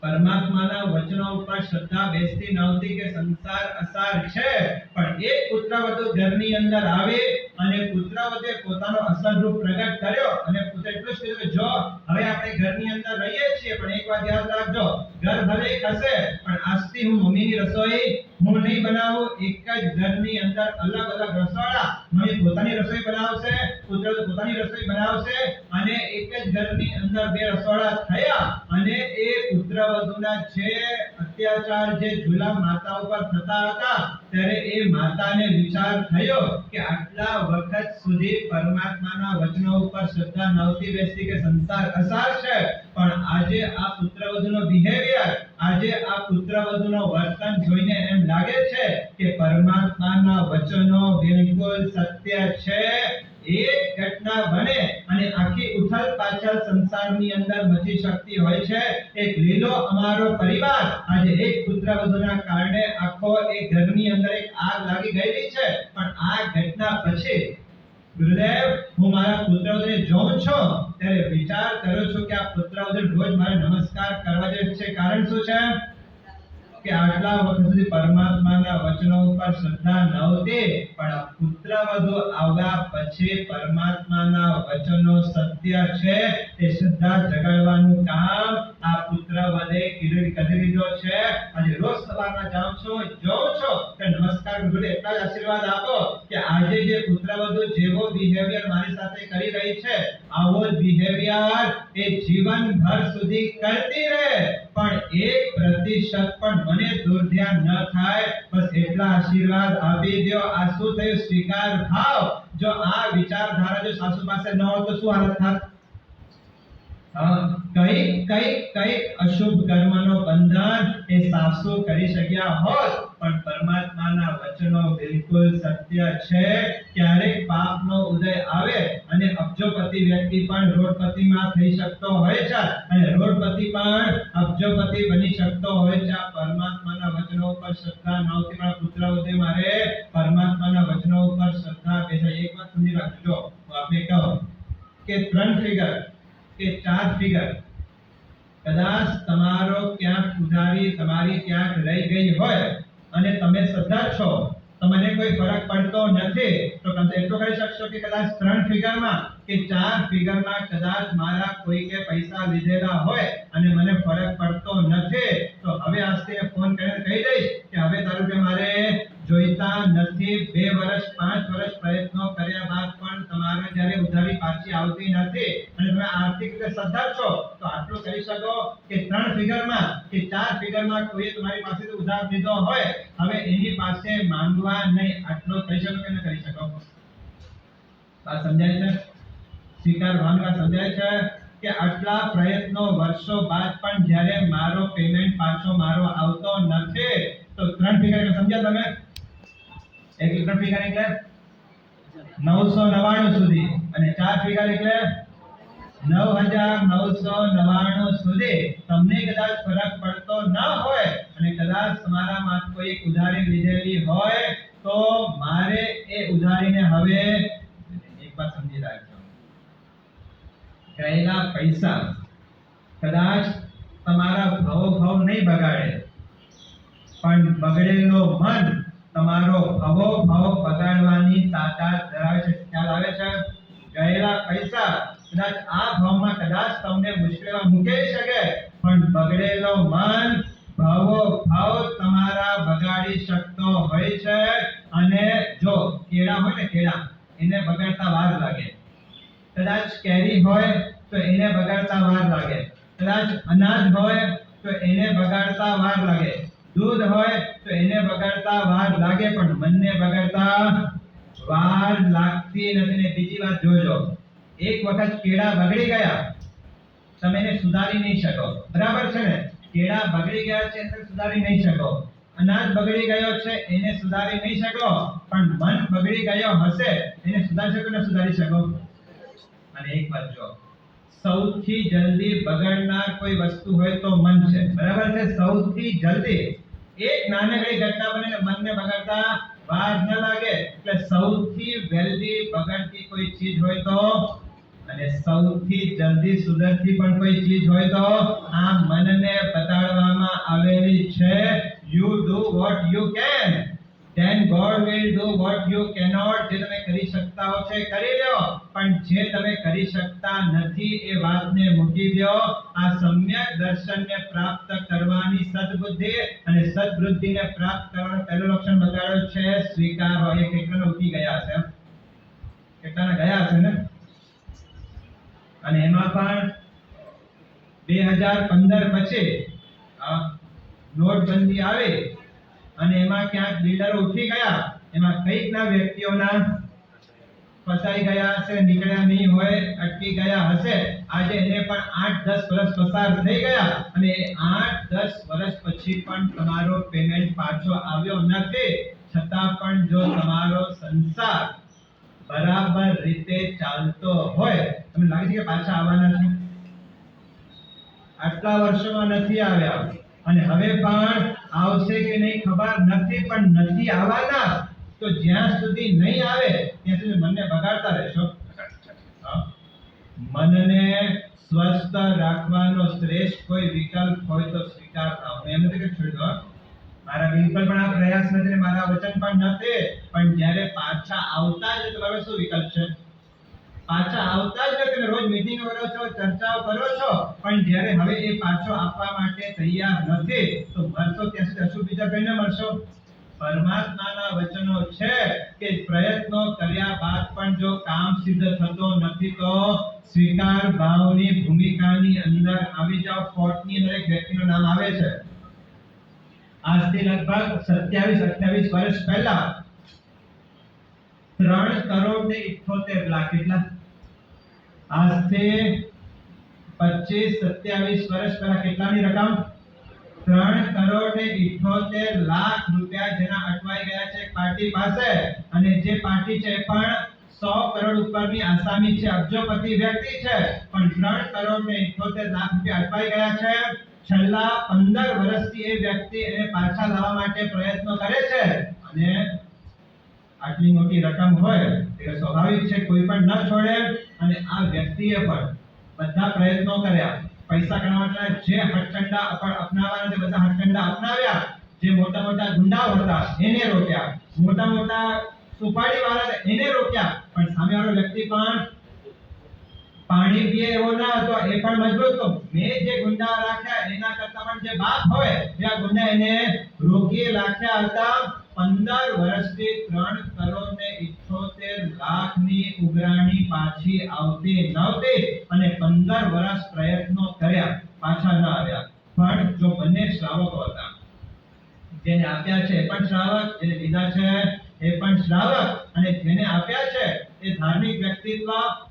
S1: પરમાત્માના વચનો ઉપર શ્રદ્ધા બેસતી નહોતી કે સંસાર અસાર છે, પણ એક પુત્રવધુ ઘરની અંદર આવે અને પુત્રવધુએ પોતાનો અસલ રૂપ પ્રગટ કર્યો, અને પુત્ર એટલું જ કીધું કે જો હવે આપણે ઘરની અંદર રહીએ છીએ, પણ એક વાત યાદ રાખજો, ઘર ભલે હશે, પણ આજથી હું મમ્મીની રસોઈ હું નહીં બનાવું. એક જ ઘરની અંદર અલગ અલગ રસોડા, મમ્મી પોતાની રસોઈ બનાવશે, પુત્ર પોતાની રસોઈ બનાવશે, અને એક જ ઘરની અંદર 2 રસોડા થયા. અને એ પુત્રવધુના જે અત્યાચાર જે જુલામ માતા ઉપર થતા હતા ત્યારે એ માતાને વિચાર થયો કે આટલા વખત સુધી પરમાત્માના વચનો ઉપર શ્રદ્ધા નહોતી બેસતી કે સંસાર અસાર છે, પણ આજે આ પુત્રવધુનો બિહેવિયર, આજે આ પુત્રવધુનો વર્તન જોઈને એમ લાગે છે કે પરમાત્માના વચનો બિલકુલ સત્ય છે. એક ઘટના બને અને આખી ઉથલ પાછળ સંસારની અંદર મચી શકતી હોય છે. એક લીલો અમારો પરિવાર આજે એક પુત્રવધુના કારણે આખો એક ઘરની અંદર એક આગ લાગી ગયેલી છે, પણ આ ઘટના પછી ગુરુદેવ, હું મારા પુત્રવધુને જોઉં છું ત્યારે વિચાર કરું છું કે આ પુત્રવધુ રોજ મારે નમસ્કાર કરવા જેવું છે. કારણ શું છે કે આટલા વખત સુધી પરમાત્માના વચનો ઉપર શ્રદ્ધા નહોતી, પણ આ પુત્રવધુ આવ્યા પછી પરમાત્માના વચનો સત્ય છે એ શ્રદ્ધા જગાડવાનું કામ આ પુત્રવધે કરી લીધો છે. આજે રોજ સવારમાં જાઉં છું, જોઉં છું કે નમસ્કાર ગુરુદેવ, એટલા જ આશીર્વાદ આપો કે આજે જે પુત્રવધુ જેવો બિહેવિયર મારી સાથે કરી રહી છે આવો જ બિહેવિયર એ જીવનભર સુધી કરતી રહે, પણ 1% પણ મને દુર્ધ્યાન ન થાય. બસ એટલા આશીર્વાદ આપી દો. આ શું થયું? સ્વીકાર ભાવ. જો આ વિચારધારા જો સાસુ પાસે ન હોય તો શું હાલત થાત? કઈ અશુભ કર્મનો બંધન એ સાસુ કરી શક્યા હોત, પણ પરમાત્માના વચનો બિલકુલ સત્ય છે. ક્યારેક પાપનો ઉદય આવે અને અબજોપતિ વ્યક્તિ પણ રોડપતિમાં થઈ શકતો હોય છે અને રોડપતિ પણ અબજોપતિ બની શકતો હોય છે. આ પરમાત્માના વચનો ઉપર શ્રદ્ધા નહોતી, પણ પુત્રવધે મારે પરમાત્માના વચનો ઉપર શ્રદ્ધા બેસાડી. એક વાત સમજી રાખજો, હું આપને કહું કે 3 ફિગર કે 4 ફિગર કદાચ તમારો ક્યાંક ઉધારી તમારી ક્યાંક રહી ગઈ હોય અને તમે સદ્ધર છો, તમને કોઈ ફરક પડતો નથી, તો તમે એટલું કરી શકશો કે કદાચ 3 ફિગરમાં કે 4 ફિગરમાં કદાચ મારા કોઈકે પૈસા લીધેલા હોય અને મને ફરક પડતો નથી, તો હવે આજથી ફોન કરીને કહી દઈશ કે હવે તારું કે મારે જોઈતા નથી. 2 વર્ષ 5 વર્ષ પ્રયત્નો કર્યા બાદ પણ તમારે જ્યારે ઉધારી પાછી આવતી નથી અને તમે આર્થિક રીતે સદ્ધર છો, તો આટલું કરી શકો કે 3 ફિગરમાં કે 4 ફિગરમાં કોઈ તમારી પાસેથી ઉધાર લીધો હોય, હવે એની પાસે માંગવા નહીં. આટલો કરી શકો કે ન કરી શકો? વાત સમજાય છે? સ્વીકાર ભાવના સમજાય છે કે આટલા પ્રયત્નો વર્ષો બાદ પણ જ્યારે મારો પેમેન્ટ પાછો મારો આવતો નથી, તો 3 ફિગર એટલે સમજ્યા તમે? એક 3 ફિગર એટલે 999 સુધી અને 4 ફિગર એટલે 9999 સુધી. તમને કદાચ ફરક પડતો ન હોય અને કદાચ તમારામાં કોઈ ઉધારી લીધેલી હોય, તો મારે એ ઉધારીને હવે એક વાત સમજી રાખજો. ગયેલા પૈસા કદાચ તમારા ભાવ નહીં બગાડે, પણ બગડેલો મન તમારો ભાવ બગાડવાની તાકાત ધરાવે છે. ખ્યાલ આવે છે? ગયેલા પૈસા કદાચ આ ભાવમાં કદાચ તમને મુશ્કેલીમાં મૂકી શકે, પણ બગડેલો મન ભાવ તમારા બગાડી શકતો હોય છે. અને જો કેળા હોય ને, કેળા એને બગાડતા વાર લાગે, કદાચ કેરી હોય તો એને બગાડતા વાર લાગે, કદાચ અનાજ હોય તો એને બગાડતા વાર લાગે, દૂધ હોય તો એને બગાડતા વાર લાગે, પણ મનને બગાડતા વાર લાગતી નથી. ને બીજી વાત જોજો, એક વખત કેળા બગડી ગયા, તમે એને સુધારી નહીં શકો, બરાબર છે ને? કેળા બગડી ગયા છે એટલે સુધારી નહીં શકો, અનાજ બગડી ગયો છે એને સુધારી નહીં શકો, પણ મન બગડી ગયો હશે એને સુધારી શકો ને સુધારી શકો? અને એક વાત જો, સૌથી જલ્દી બગડનાર કોઈ વસ્તુ હોય તો મન છે, બરાબર છે? સૌથી જલ્દી એક નાનકડી ઘટના બને મનને બગાડતા વાર ન લાગે, એટલે સૌથી જલ્દી બગડતી કોઈ ચીજ હોય તો, અને સૌથી જલ્દી સુધરતી પણ કોઈ ચીજ હોય તો આ મનને બતાડવામાં આવેલી છે. You do what you can, then God will do what you cannot. જે તમે કરી શકતા હો છે કરી લો, પણ જે તમે કરી શકતા નથી એ વાતને મૂકી દો. આ સમ્યક દર્શનને પ્રાપ્ત કરવાની સદબુદ્ધિ અને સદવૃદ્ધિને પ્રાપ્ત કરવાનું પહેલું લક્ષણ બતાડ્યું છે સ્વીકાર. હોય કેટલાને ઉઠી ગયા છે? કેટલાને ગયા છે ને? અને એમાં પણ 2015 પછી નોટબંધી આવે અને એમાં ક્યાંક બિલ્ડરો ઉઠી ગયા, એમાં કઈકના વ્યક્તિઓના ફસાઈ ગયા હશે, નીકળ્યા નહીં હોય, અટકી ગયા હશે. આજે એને પણ 8-10 વર્ષ પસાર થઈ ગયા અને એ 8-10 વર્ષ પછી પણ તમારો પેમેન્ટ પાછો આવ્યો નથી, છતાં પણ જો તમારો સંસાર બરાબર રીતે ચાલતો હોય, તમને લાગે છે કે પાછા આવવાના છે? આટલા વર્ષોમાં નથી આવ્યા અને હવે પણ આવશે કે નહીં ખબર નથી, પણ નથી આવવાના. તો જ્યાં સુધી નહીં આવે ત્યાં સુધી મનને બગાડતા રહેશો. મનને સ્વસ્થ રાખવાનો શ્રેષ્ઠ કોઈ વિકલ્પ હોય તો સ્વીકારતા. હું એમ નથી કે છોડી દો, મારા બિલકુલ પણ આ પ્રયાસ નથી, મારા વચન પણ નથી, પણ જ્યારે પાછા આવતા જ તમારો શું વિકલ્પ છે? પાછા આવતા જ તમે રોજ મીટિંગો કરો છો, ચર્ચાઓ કરો છો, પણ જ્યારે હવે એ પાછો આપવા માટે તૈયાર નથી તો મરશો ત્યાં સુધી અશુભ વિચાર કરીને મરશો. પરમાત્માના વચનો છે કે પ્રયત્નો કર્યા બાદ પણ જો કામ સિદ્ધ થતો નથી તો સ્વીકાર ભાવની ભૂમિકાની અંદર આવી જાઓ. ફોર્ટની અંદર એક વ્યક્તિનું નામ આવે છે. આજથી લગભગ 27-28 વર્ષ પહેલા 3,78,00,000 કેટલા? આજથી 25-27 વર્ષ પહેલા કેટલાની રકમ? 3,78,00,000 રૂપિયા જેના અટવાઈ ગયા છે એક પાર્ટી પાસે, અને જે પાર્ટી છે પણ 100 કરોડ ઉપરની આસામી છે, અબજોપતિ વ્યક્તિ છે, પણ 3,78,00,000 રૂપિયા અટવાઈ ગયા છે. છેલ્લા 15 વર્ષથી એ વ્યક્તિ એને પાછા લાવવા માટે પ્રયત્નો કરે છે અને આટલી મોટી રકમ હોય એટલે સ્વાભાવિક છે કોઈ પણ ન છોડે. અને આ વ્યક્તિએ પણ બધા પ્રયત્નો કર્યા, પૈસા કમાવાના જે હથકંડા અપનાવવાના તે બધા હથકંડા અપનાવ્યા, જે મોટા મોટા ગુંડાઓ હતા એને રોક્યા, મોટા મોટા સુપારી વાળા હતા એને રોક્યા, પણ સામેવાળો વ્યક્તિ પણ પાણી પીએ એવો ના હતો, એ પણ મજબૂત હતો. મેં જે ગુંડા રાખ્યા એના કરતા પણ જે બાપ હોય એ આ ગુંડા એને રોકી રાખ્યા હતા. 15 વર્ષથી 3,78,00,000 ની ઉઘરાણી પાછી આવતી નહોતી અને 15 વર્ષ પ્રયત્નો કર્યા, પાછા ન આવ્યા. પણ જો બંને શ્રાવકો હતા, જેને આપ્યા છે એ પણ શ્રાવક, જેને લીધા છે એ પણ શ્રાવક, અને જેને આપ્યા છે એ ધાર્મિક વ્યક્તિત્વ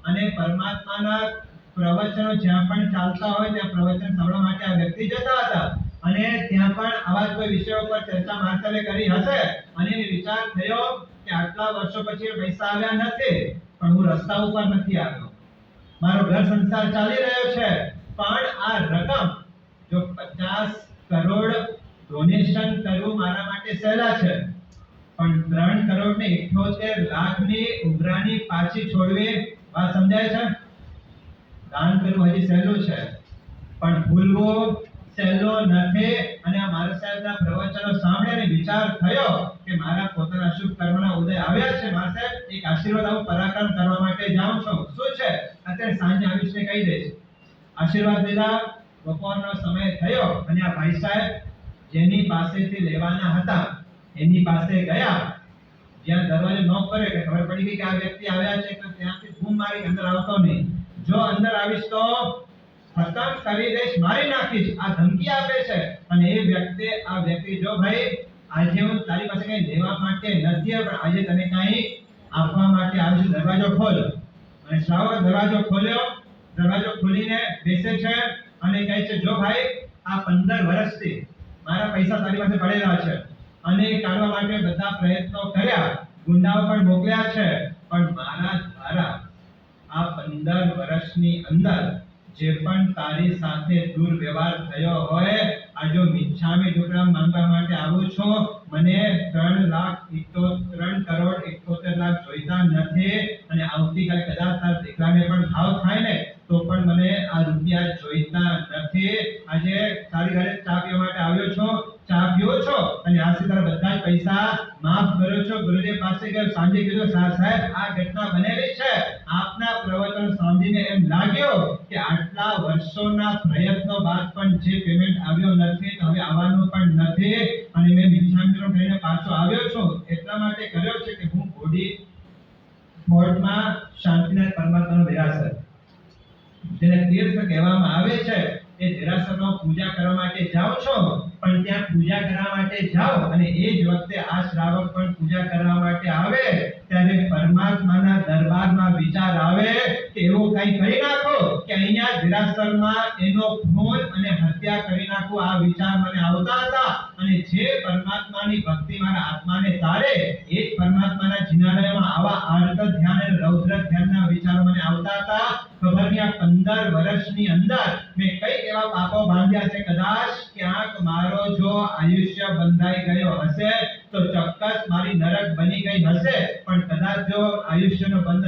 S1: અને પરમાત્માના પ્રવચનો જ્યાં પણ ચાલતા હોય ત્યાં પ્રવચન સાંભળવા માટે આ વ્યક્તિ જતા હતા. અને ત્યાં પણ આવા જ કોઈ વિષયો પર ચર્ચા માર્શલે કરી હશે અને એને વિચાર થયો કે આટલા વર્ષો પછી પૈસા આવ્યા નથી, પણ હું રસ્તા ઉપર નથી આવ્યો, મારો ઘર સંસાર ચાલી રહ્યો છે, પણ આ રકમ જો 50 કરોડ ડોનેશન કરવું મારા માટે સહેલા છે, પણ 3,78,00,000 ની ઉઘરાણી પાછી છોડવી, વાત સમજાય છે? દાન કરવું હજી સહેલું છે, પણ ભૂલવું સહેલો નથી. અને આ મારા સાહેબના પ્રવચનો સાંભળીને વિચાર થયો કે મારા પોતાના શુભ કર્મના ઉદય આવ્યા છે. મારા સાહેબ એક આશીર્વાદ હું પરાક્રમ કરવા માટે જાઉં છું. શું છે? અત્યારે સાંજે આવીશ ને કહી દઈશ. આશીર્વાદ લીધા, બપોરનો સમય થયો અને આ ભાઈ સાહેબ જેની પાસેથી લેવાના હતા એની પાસે ગયા. જ્યાં દરવાજો નોક કર્યો કે ખબર પડી ગઈ કે આ વ્યક્તિ આવ્યા છે, તો ત્યાંથી બૂમ મારી અંદર આવતો નહીં, જો અંદર આવીશ તો ખતમ કરી દઈશ, મારી નાખીશ, આ ધમકી આપે છે. અને એ વ્યક્તિ જો ભાઈ આજે હું તારી પાસે કઈ લેવા માટે નથી, પણ આજે તને કઈ આપવા માટે આવ્યો છું, દરવાજો ખોલ. અને શ્રાવક દરવાજો ખોલ્યો, દરવાજો ખોલીને બેસે છે અને કહે છે જો ભાઈ આ 15 વર્ષથી મારા પૈસા તારી પાસે પડેલા છે અને કાઢવા માટે બધા પ્રયત્નો કર્યા, ગુંડાઓ પણ મોકલ્યા છે, પણ મારા દ્વારા આ 15 વર્ષની અંદર જે પણ તારી સાથે દુર્વ્યવહાર થયો હોય, આ જો મિચ્છામી દુક્કડમ માંગવા માટે આવું છું, મને 3,78,00,000 જોઈતા નથી અને આવતીકાલે કદાચ તારા દીકરાને પણ ભાવ થાય ને તો પણ મને આ રૂપિયા જોઈતા નથી. આજે તારી ઘરે ચા પીવા માટે આવ્યો છો, ચા પીઓ છો અને આજથી તારા બધા જ પૈસા માફ કર્યો છો. ગુરુદેવ પાસે ગયો, સાંજે કીધું સાહેબ આ ઘટના બનેલી છે. આપના પ્રવચન સાંભળીને એમ લાગ્યો કે આટલા વર્ષોના પ્રયત્નો બાદ પણ જે પેમેન્ટ આવ્યો નથી તો હવે આવવાનું પણ નથી, અને મેં મિચ્છામીનો કહીને પાછો આવ્યો છું. એટલા માટે કર્યો છે કે હું બોડી ફોર્ટમાં શાંતિનાથ પરમાત્માનો દેરાસર, જેને તીર્થ કહેવામાં આવે છે, એ દેરાસરમાં પૂજા કરવા માટે જાઉં છું. પણ ત્યાં પૂજા કરવા માટે જાઓ અને એ જ વખતે આ શ્રાવક પણ પૂજા કરવા માટે આવે ત્યારે પરમાત્માના દરબારમાં વિચાર આવે કે એવું કંઈ કરી નાખો કે અહીંયા જરાસરમાં એનો ખૂન અને હત્યા કરી નાખું, આ વિચાર મને આવતા હતા. અને જે પરમાત્માની ભક્તિ મારા આત્માને તારે એ જ પરમાત્માના જિનાલયમાં આવા આર્ત ધ્યાન અને રૌદ્ર ધ્યાનના વિચારો મને આવતા હતા. ખબર નહીં આ 15 વર્ષની અંદર મેં કઈ એવા પાપો બાંધ્યા છે. કદાચ ક્યાંક મારો જો આયુષ્ય બંધાઈ ગયો હશે તો ચોક્કસ મારી નરક બની ગઈ હશે. પણ કદાચ જો આયુષ્યનો બંધ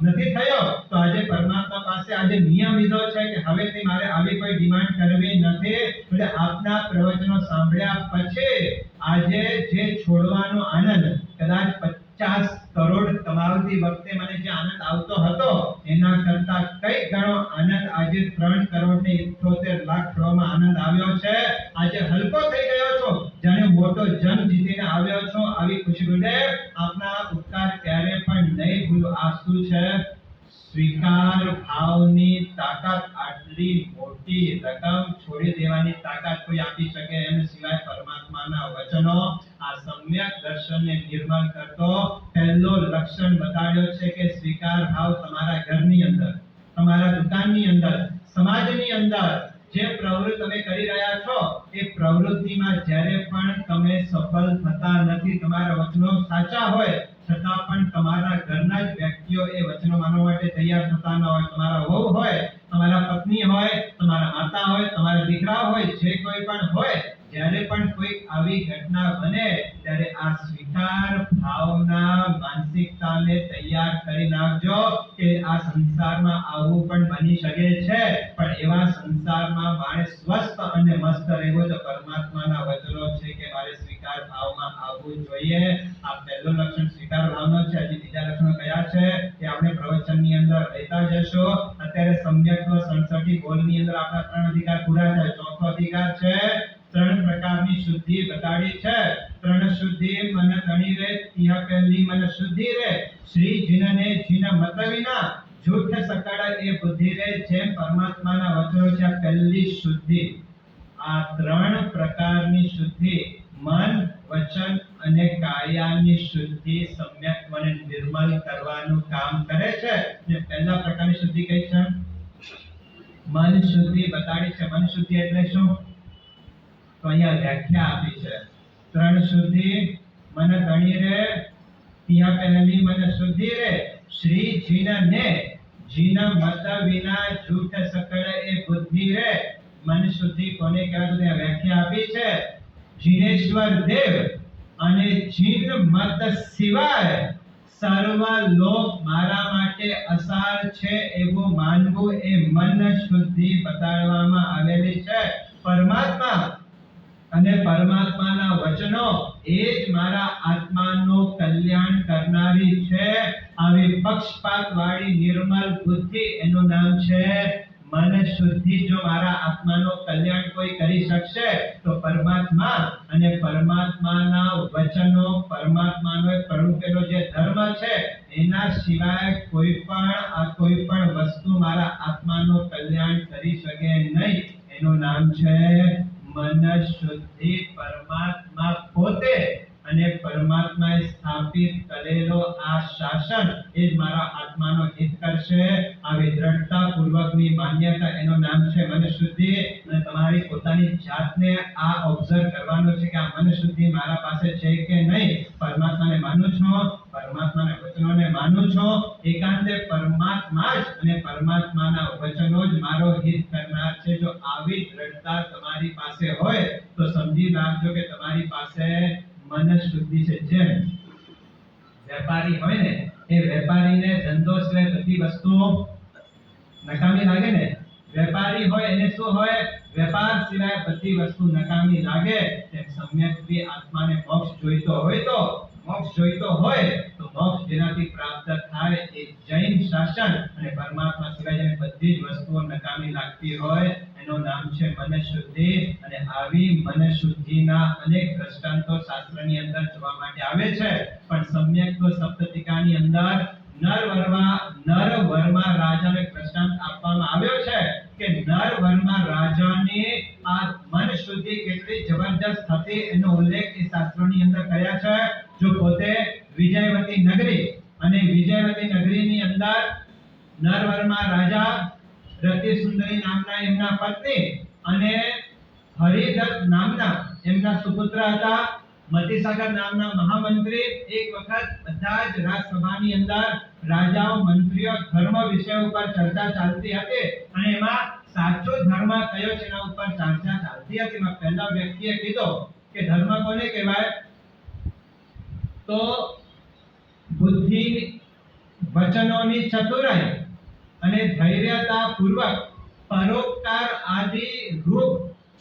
S1: નથી થયો તો આજે પરમાત્મા પાસે આજે નિયમ લીધો છે કે હવેથી મારે આવી કોઈ ડિમાન્ડ કરવી નથી. એટલે આપના પ્રવચનો સાંભળ્યા પછી આજે જે છોડવાનો આનંદ કદાચ 50 કરોડ કમાવતી વખતે મને જે આનંદ આવતો હતો એના કરતા કઈ ગણો આનંદ આજે 3 કરોડ ને 78 લાખ છોડવામાં આનંદ આવ્યો છે. આજે હલકો થઈ ગયો છો, જાણે મોટો જંગ જીતીને આવ્યો છો. આવી ખુશી ગુરુદેવ આપના ઉપકાર ક્યારે પણ નહીં ભૂલું. આ શું છે? સ્વીકાર ભાવની તાકાત. આટલી મોટી રકમ છોડી દેવાની તાકાત કોઈ આપી શકે એમ સિવાય પરમાત્માના વચનો. આ સમ્યક દર્શનને નિર્માણ કરતો પહેલો લક્ષણ બતાડ્યો છે કે સ્વીકાર ભાવ તમારા ઘરની અંદર, તમારા દુકાનની અંદર, સમાજની અંદર જે પ્રવૃત્તિ તમે કરી રહ્યા છો એ પ્રવૃત્તિમાં જ્યારે પણ તમે સફળ થતા નથી, તમારા વચનો સાચા હોય છતાં પણ તમારા ઘરના જ વ્યક્તિઓ એ વચનો માનવા માટે તૈયાર થતા ન હોય. તમારા વહુ હોય, તમારા પત્ની હોય, તમારા માતા હોય, તમારા દીકરા હોય, જે કોઈ પણ હોય, જ્યારે પણ કોઈ આવી ઘટના બને ત્યારે આ સ્વીકાર ભાવના માનસિકતાને તૈયાર કરી નાખજો કે આ સંસારમાં આવું પણ બની શકે છે. પણ એવા સંસારમાં મારે સ્વસ્થ અને મસ્ત રહેવું તો પરમાત્માના વચનો છે કે મારે સ્વીકાર ભાવમાં આવવું જોઈએ. આ પહેલો લક્ષણ સ્વીકાર ભાવનો છે. હજી બીજા લક્ષણો કયા છે કે આપણે પ્રવચનની અંદર લેતા જશો. અત્યારે સમ્યક્ત્વ 67 બોલની અંદર આપણા 3 અધિકાર પૂરા થાય. ચોથો અધિકાર છે 3 પ્રકારની શુદ્ધિ બતાડી છે. 3 શુદ્ધિ મન તણી રે, તિહ પહેલી મન શુદ્ધિ રે, શ્રી જીનને જીન મત વિના, જૂઠ સકળ એ બુદ્ધિ રે. જેમ પરમાત્માના વચનો છે આ પહેલી શુદ્ધિ. આ 3 પ્રકારની શુદ્ધિ મન, વચન અને કાયાની શુદ્ધિ સમ્યક્ત્વને નિર્મલ કરવાનું કામ કરે છે. જે પહેલા પ્રકારની શુદ્ધિ કઈ છે? મન શુદ્ધિ બતાડી છે. મન શુદ્ધિ એટલે શું? તો અહીંયા વ્યાખ્યા આપી છે. 3 શુદ્ધિ મન તણી રે, તિહ પહેલી મન શુદ્ધિ રે, શ્રી જીનને જીન મત વિના, જૂઠ સકળ એ બુદ્ધિ રે. મન શુદ્ધિ કોને કહેવાય? તો વ્યાખ્યા આપી છે. જીનેશ્વર દેવ અને જીન મત સિવાય સર્વ લોક મારા માટે અસાર છે એવું માનવું એ મન શુદ્ધિ બતાડવામાં આવેલી છે. પરમાત્મા અને પરમાત્માના વચનો એ જ મારા આત્માનું કલ્યાણ કરનારી છે. આવી પક્ષપાત વાળી નિર્મલ બુદ્ધિ એનું નામ છે મન શુદ્ધિ. જો મારા આત્માનું કલ્યાણ કોઈ કરી શકશે તો પરમાત્મા અને પરમાત્માના વચનો, પરમાત્માનો પ્રરૂપેલો જે ધર્મ છે એના સિવાય કોઈ પણ વસ્તુ મારા આત્માનું કલ્યાણ કરી શકે નહીં. એનું નામ છે મન શુદ્ધિ. પરમાત્મા પોતે અને પરમાત્માએ સ્થાપિત કરેલો આ શાસન એ જ મારા આત્માનો હિત કરશે. આવી દ્રઢતા પૂર્વકની માન્યતા એનું નામ છે મન શુદ્ધિ. અને તમારી પોતાની જાતને આ ઓબ્ઝર્વ કરવાનું છે કે આ મન શુદ્ધિ મારા પાસે છે કે નહીં. પરમાત્માને માનું છો, પરમાત્માના વચનોને માનું છો, એકાંતે પરમાત્મા જ અને પરમાત્માના વચનો જ મારો હિત કરનાર છે. જો આવી દ્રઢતા તમારી પાસે હોય તો સમજી રાખજો કે તમારી પાસે મન શુદ્ધિ છે. જેમ વેપારી હોય ને, એ વેપારીને ધંધો સિવાય બધી વસ્તુઓ નકામી લાગે ને. વેપારી હોય એને શું હોય? વેપાર સિવાય બધી વસ્તુ નકામી લાગે. તેમ સમ્યક્ત્વી આત્માને મોક્ષ જોઈતો હોય તો મોક્ષ જેનાથી પ્રાપ્ત થાય એ જૈન શાસન અને પરમાત્મા સિવાય જેને બધી જ વસ્તુઓ નકામી લાગતી હોય એનું નામ છે મન શુદ્ધિ. અને આવી મન શુદ્ધિના અનેક દ્રષ્ટાંતો શાસ્ત્રની અંદર જોવા માટે આવે છે. પણ સમ્યક્ત્વ સપ્તતિકાની અંદર નરવર્મા રાજાને દ્રષ્ટાંત આપવામાં આવ્યો છે કે નરવર્મા રાજાની આ મન શુદ્ધિ સમંજસ થતી એનો ઉલ્લેખ એ શાસ્ત્રોની અંદર કર્યા છે. જો પોતે વિજયવતી નગરી અને વિજયવતી નગરીની અંદર નરવર્મા રાજા, રતિ સુંદરી નામના એમના પત્ની અને હરિદત્ત નામના એમના સુપુત્ર હતા. મતિસાગર નામના મહામંત્રી એક વખત બધા જ રાજસભાની અંદર રાજાઓ, મંત્રીઓ ધર્મ વિષય ઉપર ચર્ચા ચાલતી હતી અને એમાં સાચો ધર્મ કયો છે એના ઉપર ચર્ચા ચાલતી હતી. એમાં પહેલા વ્યક્તિએ કીધો કે ધર્મ કોને કહેવાય? તો બુદ્ધિ, વચનોની ચતુરાઈ અને ધૈર્યતા પૂર્વક પરોપકાર આદિ રૂપ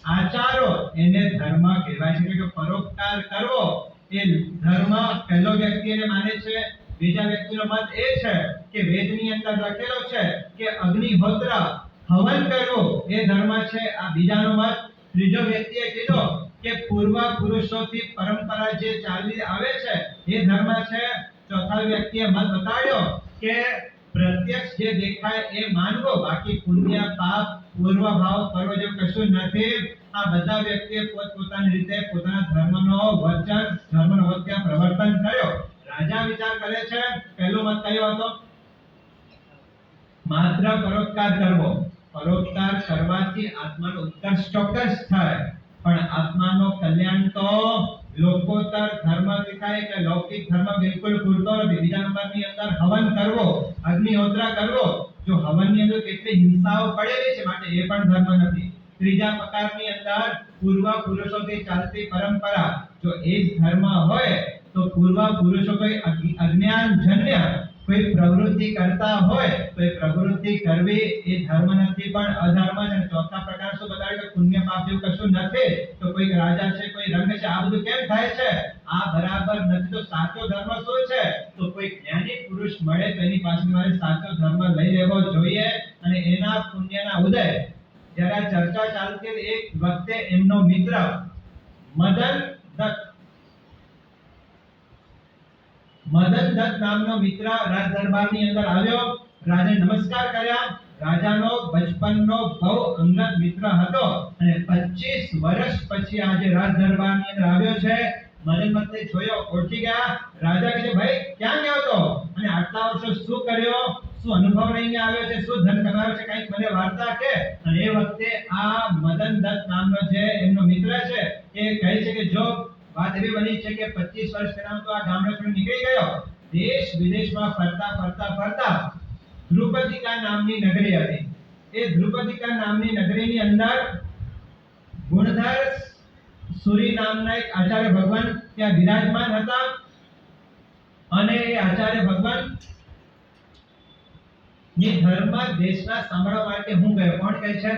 S1: આચારો એને ધર્મ કહેવાય છે. એટલે કે પરોપકાર કરવો એ ધર્મ પહેલો વ્યક્તિ એને માને છે. બીજા વ્યક્તિનો મત એ છે કે વેદની અંદર લખેલો છે કે અગ્નિહોત્ર હવન કરવું એ ધર્મ છે, આ બીજાનો મત. ત્રીજો વ્યક્તિએ કીધો કે પૂર્વ પુરુષોથી પરંપરા જે ચાલી આવે છે એ ધર્મ છે. ચોથા વ્યક્તિએ મત બતાડ્યો કે પ્રત્યક્ષ જે દેખાય એ માનવો, બાકી પુણ્ય પાપ પૂર્વ ભાવ કરવો જેવું કશું નથી. આ બધા વ્યક્તિએ પોતપોતાની રીતે પોતાના ધર્મનો વચ્ચે પ્રવર્તન કર્યો. રાજા વિચાર કરે છે, પહેલો મત કયો હતો? માત્ર પરોપકાર કરવો. પરોપકાર કરવાથી આત્માનો ઉત્કર્ષ ચોક્કસ થાય, પણ આત્માનો કલ્યાણ તો લોકોત્તર ધર્મથી થાય કે લૌકિક ધર્મ બિલકુલ પૂરતો નથી. બીજા નંબરની અંદર હવન કરવો, અગ્નિહોત્ર કરવો. જો હવનની અંદર કેટલી હિંસાઓ પડેલી છે માટે એ પણ ધર્મ નથી. ત્રીજા પ્રકારની અંદર પૂર્વ પુરુષોથી ચાલતી પરંપરા, જો એ જ ધર્મ હોય તો પૂર્વ પુરુષો કોઈ અજ્ઞાનજન્ય કોઈ પ્રવૃત્તિ કરતા હોય તો એ પ્રવૃત્તિ કરવી એ ધર્મ નથી પણ અધર્મ છે. અને ચોથા પ્રકાર શું બતાવ્યું કે પુણ્ય પાપ જેવું કશું નથી. તો કોઈ રાજા છે, કોઈ રંગ છે, આ બધું કેમ થાય છે? આ બરાબર નથી. તો સાચો ધર્મ શું છે? તો કોઈ જ્ઞાની પુરુષ મળે તો એની પાસે મારે સાચો ધર્મ લઈ લેવો જોઈએ અને એના પુણ્યના ઉદય. જ્યારે ચર્ચા ચાલતી હતી એક વખતે એમનો મિત્ર મદન દત્ત નામનો મિત્ર રાજ દરબારની અંદર આવ્યો. રાજાને નમસ્કાર કર્યા. રાજાનો બચપનનો બહુ અંગત મિત્ર હતો અને 25 વર્ષ પછી આજે રાજ દરબારની અંદર આવ્યો છે. મદન દત્તે જોયો, ઓળખી ગયા. રાજા કહે, ભાઈ ક્યાં ગયો તો અને આટલા વર્ષો શું કર્યો, શું અનુભવ લઈને આવ્યો છે, શું ધન કમાયો છે, કંઈક મને વાર્તા કે. અને એ વખતે આ મદન દત્ત નામનો જે એમનો મિત્ર છે એ કહે છે કે જો વાત એવી બની છે કે 25 વર્ષ પહેલા તો આ ગામડો છોડી નીકળી ગયો. દેશ વિદેશમાં ફરતા ધ્રુપદિકા નામની નગરી હતી. એ ધ્રુપદિકા નામની નગરીની અંદર ગુણધર સુરી નામના એક આચાર્ય ભગવાન ત્યાં વિરાજમાન હતા અને એ આચાર્ય ભગવાન ની ધર્મ દેશના સાંભળવા માટે હું ગયો. કોણ કહે છે?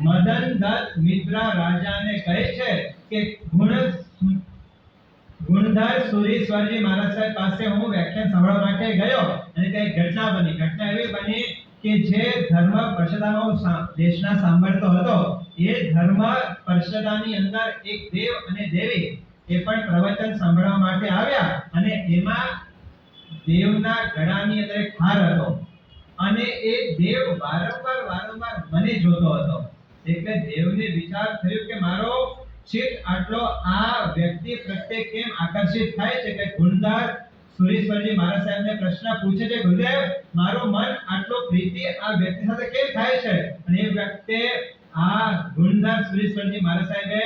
S1: મદન દત્ત મિત્ર રાજાને કહે છે કે ગુણધર સુરીશ્વરજી મહારાજ સાહેબ પાસે હું વ્યાખ્યાન સાંભળવા માટે ગયો અને ત્યાં એક ઘટના બની. ઘટના એવી બની કે જે ધર્મ પરિષદાનો દેશના સાંભળતો હતો એ ધર્મ પરિષદાની અંદર એક દેવ અને દેવી એ પણ પ્રવચન સાંભળવા માટે આવ્યા અને એમાં દેવના ગળાની અંદર એક હાર હતો અને એ દેવ વારંવાર મને જોતો હતો. એટલે દેવને વિચાર થયો કે મારો ચિત્ત આટલો આ વ્યક્તિ પ્રત્યે કેમ આકર્ષિત થાય છે કે ગુણધર સુરેશ્વરજી મહારાજ સાહેબને પ્રશ્ન પૂછે છે, ગુરુદેવ મારું મન આટલો પ્રીતિ આ વ્યક્તિ સાથે કેમ થાય છે? અને એ વ્યક્તિ આ ગુણધર સુરેશ્વરજી મહારાજ સાહેબે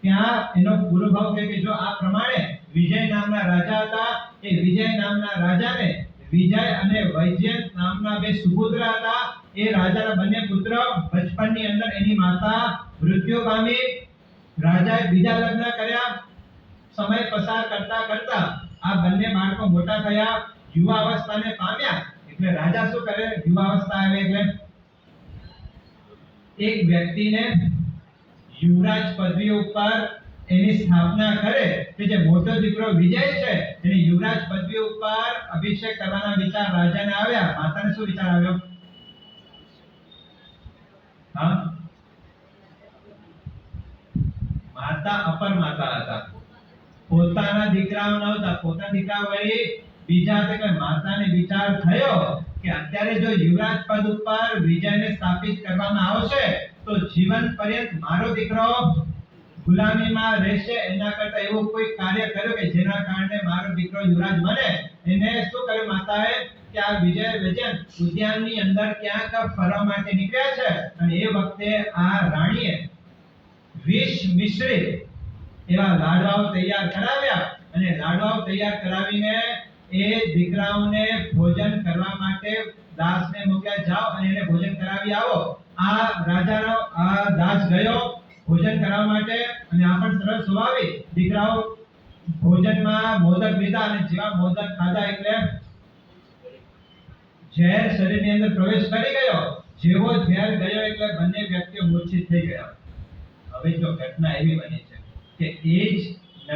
S1: ત્યાં એનો પૂરો ભાવ કહે કે જો આ પ્રમાણે વિજય નામના રાજા હતા. એ વિજય નામના રાજાને વિજય અને વૈજયંત નામના બે સુપુત્ર હતા. એ રાજાના બંને પુત્ર બચપનની અંદર એની માતા મૃત્યુ પામી. રાજાએ બીજા લગ્ન કર્યા. સમય પસાર કરતા કરતા આ બંને બાળકો મોટા થયા, યુવા અવસ્થાને પામ્યા. એટલે રાજા શું કરે? યુવા અવસ્થા આવે એટલે એક વ્યક્તિને યુવરાજ પદવી ઉપર એની સ્થાપના કરે કે જે મોટો દીકરો વિજય છે એને યુવરાજ પદવી ઉપર અભિષેક કરવાના વિચાર રાજાને આવ્યા. માતાને શું વિચાર આવ્યો? હા, માતા અપર માતા હતા. પોતાના દીકરાઓ નહોતા. પોતાના દીકરા વળી બીજા હતા. કે માતાને વિચાર થયો કે અત્યારે જો યુવરાજ પદ ઉપર વિજયને સ્થાપિત કરવામાં આવશે તો જીવન પર્યંત મારો દીકરો ગુલામીમાં રહેશે એના કરતા એવું કોઈ કાર્ય કર્યું કે જેના કારણે મારો દીકરો યુવરાજ બને. એને શું કર્યું માતાએ કે આ વિજય વૈજયંત ઉદ્યાનની અંદર ક્યાંક ફરવા માટે નીકળ્યા છે અને એ વખતે આ રાણીએ વિષ મિશ્રિત એવા લાડવાઓ તૈયાર કરાવ્યા અને લાડવાઓ તૈયાર કરાવીને એ દીકરાઓને ભોજન કરવા માટે દાસને મોકલ્યા, જાઓ અને એને ભોજન કરાવી આવો. આ રાજાનો આ દાસ ગયો ભોજન કરવા માટે અને આ પણ સરસ સ્વભાવી દીકરાઓ ભોજનમાં મોદક લીધા અને જેવા મોદક ખાધા એટલે ઝેર શરીરની અંદર પ્રવેશ કરી ગયો. જેવો ઝેર ગયો એટલે બંને વ્યક્તિઓ મૂર્છિત થઈ ગયા. હવે જો ઘટના એવી બની છે કે એ જ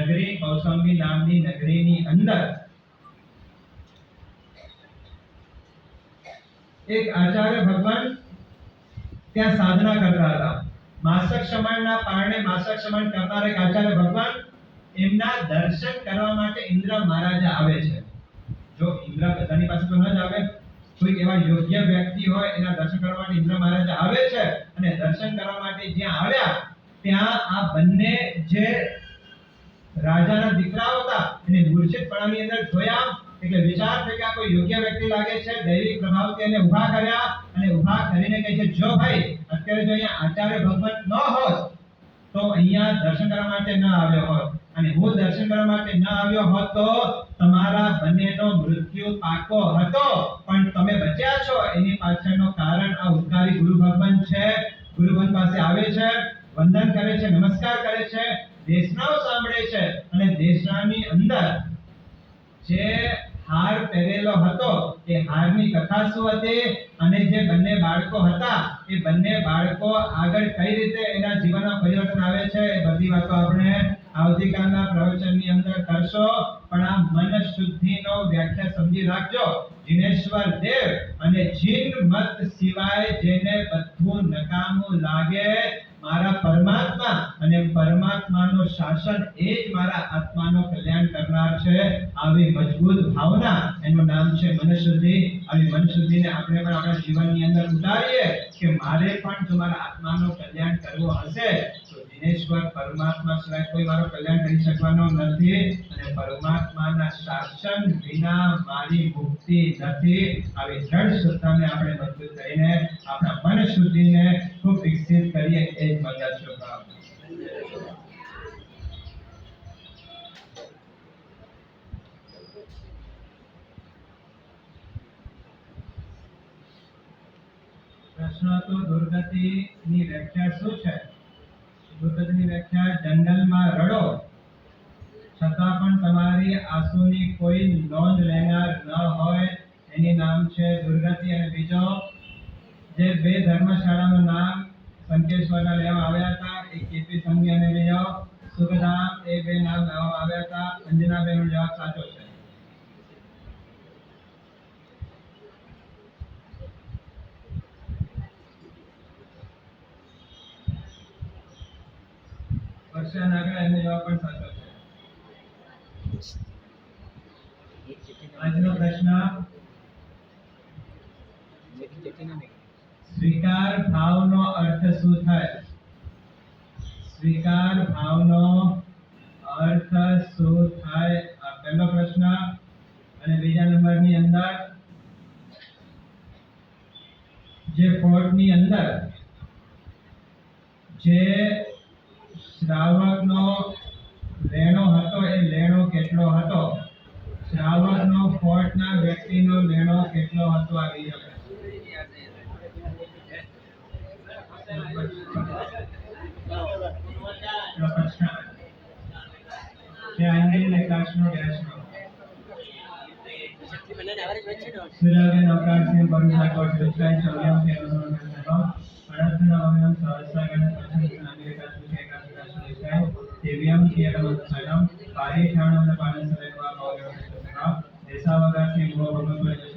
S1: નગરી કૌશાંબી નામની નગરીની અંદર એક આચાર્ય ભગવાન ત્યાં સાધના કરતા હતા. માસક શમણના પારણે માસક શમણ કરનાર એક આચાર્ય ભગવાન એમના દર્શન કરવા માટે ઇન્દ્ર મહારાજા આવે છે. જો ઇન્દ્ર બધાની પાસે તો ન જ આવે, કોઈ એવા યોગ્ય વ્યક્તિ હોય એના દર્શન કરવા માટે ઇન્દ્ર મહારાજા આવે છે અને દર્શન કરવા માટે જ્યાં આવ્યા ત્યાં આ બંને જે રાજાના દીકરાઓ હતા એને મૂર્છિતપણાની અંદર જોયા એટલે વિચાર થયો કે આ કોઈ યોગ્ય વ્યક્તિ લાગે છે. દૈવિક પ્રભાવથી એને ઊભા કર્યા અને ઊભા કરીને કહે છે, જો ભાઈ અત્યારે જો અહીંયા આચાર્ય ભગવાન ન હોત તો અહીંયા દર્શન કરવા માટે ન આવ્યો હોત અને હું દર્શન કરવા માટે ન આવ્યો હોત તો તમારા બંનેનો મૃત્યુ પાકો હતો, પણ તમે બચ્યા છો એની પાછળનું કારણ આ ઉદ્ધારી ગુરુ ભગવાન છે. ગુરુ ભગવાન પાસે આવે છે, વંદન કરે છે, નમસ્કાર કરે છે, દેશનાઓ સાંભળે છે અને દેશનાની અંદર જે હાર પહેરેલો હતો એ હારની કથા શું હતી અને જે બંને બાળકો હતા એ બંને બાળકો આગળ કઈ રીતે એના જીવનમાં પરિવર્તન આવે છે એ બધી વાતો આપણે આવતીકાલના પ્રવચનની અંદર કરશો. પણ આ મન શુદ્ધિનો વ્યાખ્યા સમજી રાખજો. જીનેશ્વર દેવ અને જીન મત સિવાય જેને બધું નકામું લાગે મારા પરમાત્મા અને પરમાત્માનું શાસન એ જ મારા આત્માનો કલ્યાણ કરનાર છે. આવી મજબૂત ભાવના એનું નામ છે મનશુદ્ધિ. આવી મનશુદ્ધિને આપણે પણ આપણા જીવનની અંદર ઉતારીએ કે મારે પણ જો મારા આત્માનો કલ્યાણ કરવો હશે તો દિનેશ્વર પરમાત્મા સિવાય કોઈ મારો કલ્યાણ કરી શકવાનો નથી અને પરમાત્માના શાસન વિના મારી મુક્તિ નથી. આવી દ્રઢ શ્રદ્ધાને આપણે મજબૂત કરીને આપણા મન શુદ્ધિને ખૂબ વિકસિત કરીએ એ જ મંગલ શુભકામના. પ્રશ્ન તો દુર્ગતિની વ્યાખ્યા શું છે? દુર્ગતિની વ્યાખ્યા જંગલમાં રડો છતાં પણ તમારી આંસુની કોઈ નોંધ લેનાર ન હોય એની નામ છે દુર્ગતિ. અને બીજો જે બે ધર્મશાળાનું નામ સંકેશ્વરના લેવામાં આવ્યા હતા એક કેપી સંઘવી અને બીજો સુખધામ, એ બે નામ લેવામાં આવ્યા હતા. અંજનાબેનનો જવાબ સાચો છે. વર્ષા નાગરા એનો જવાબ પણ સાચો છે. આજનો પ્રશ્ન સ્વીકાર ભાવનો અર્થ શું થાય? સ્વીકાર ભાવનો અર્થ શું થાય? આ પહેલો પ્રશ્ન. અને બીજા નંબરની અંદર જે ફોર્ટની અંદર જે શ્રાવકનો લેણો હતો એ લેણો કેટલો હતો? શ્રાવકનો ફોર્ટના વ્યક્તિનો લેણો કેટલો હતો? આવી શકે સુરાબેન અવકાશસિંહ ભરૂચા કોટ વિસ્તાર ચોર્યામ કે અનંતનામયમ સહસ્રગણ પચન અમેરિકા સુકેકા સુરાશ્રીય દિવ્યમ કિયરમત્સરમ પારિઠાણમ પાનસરેવા પૌર્ણમ દેશાવગાસી ગો ભગવત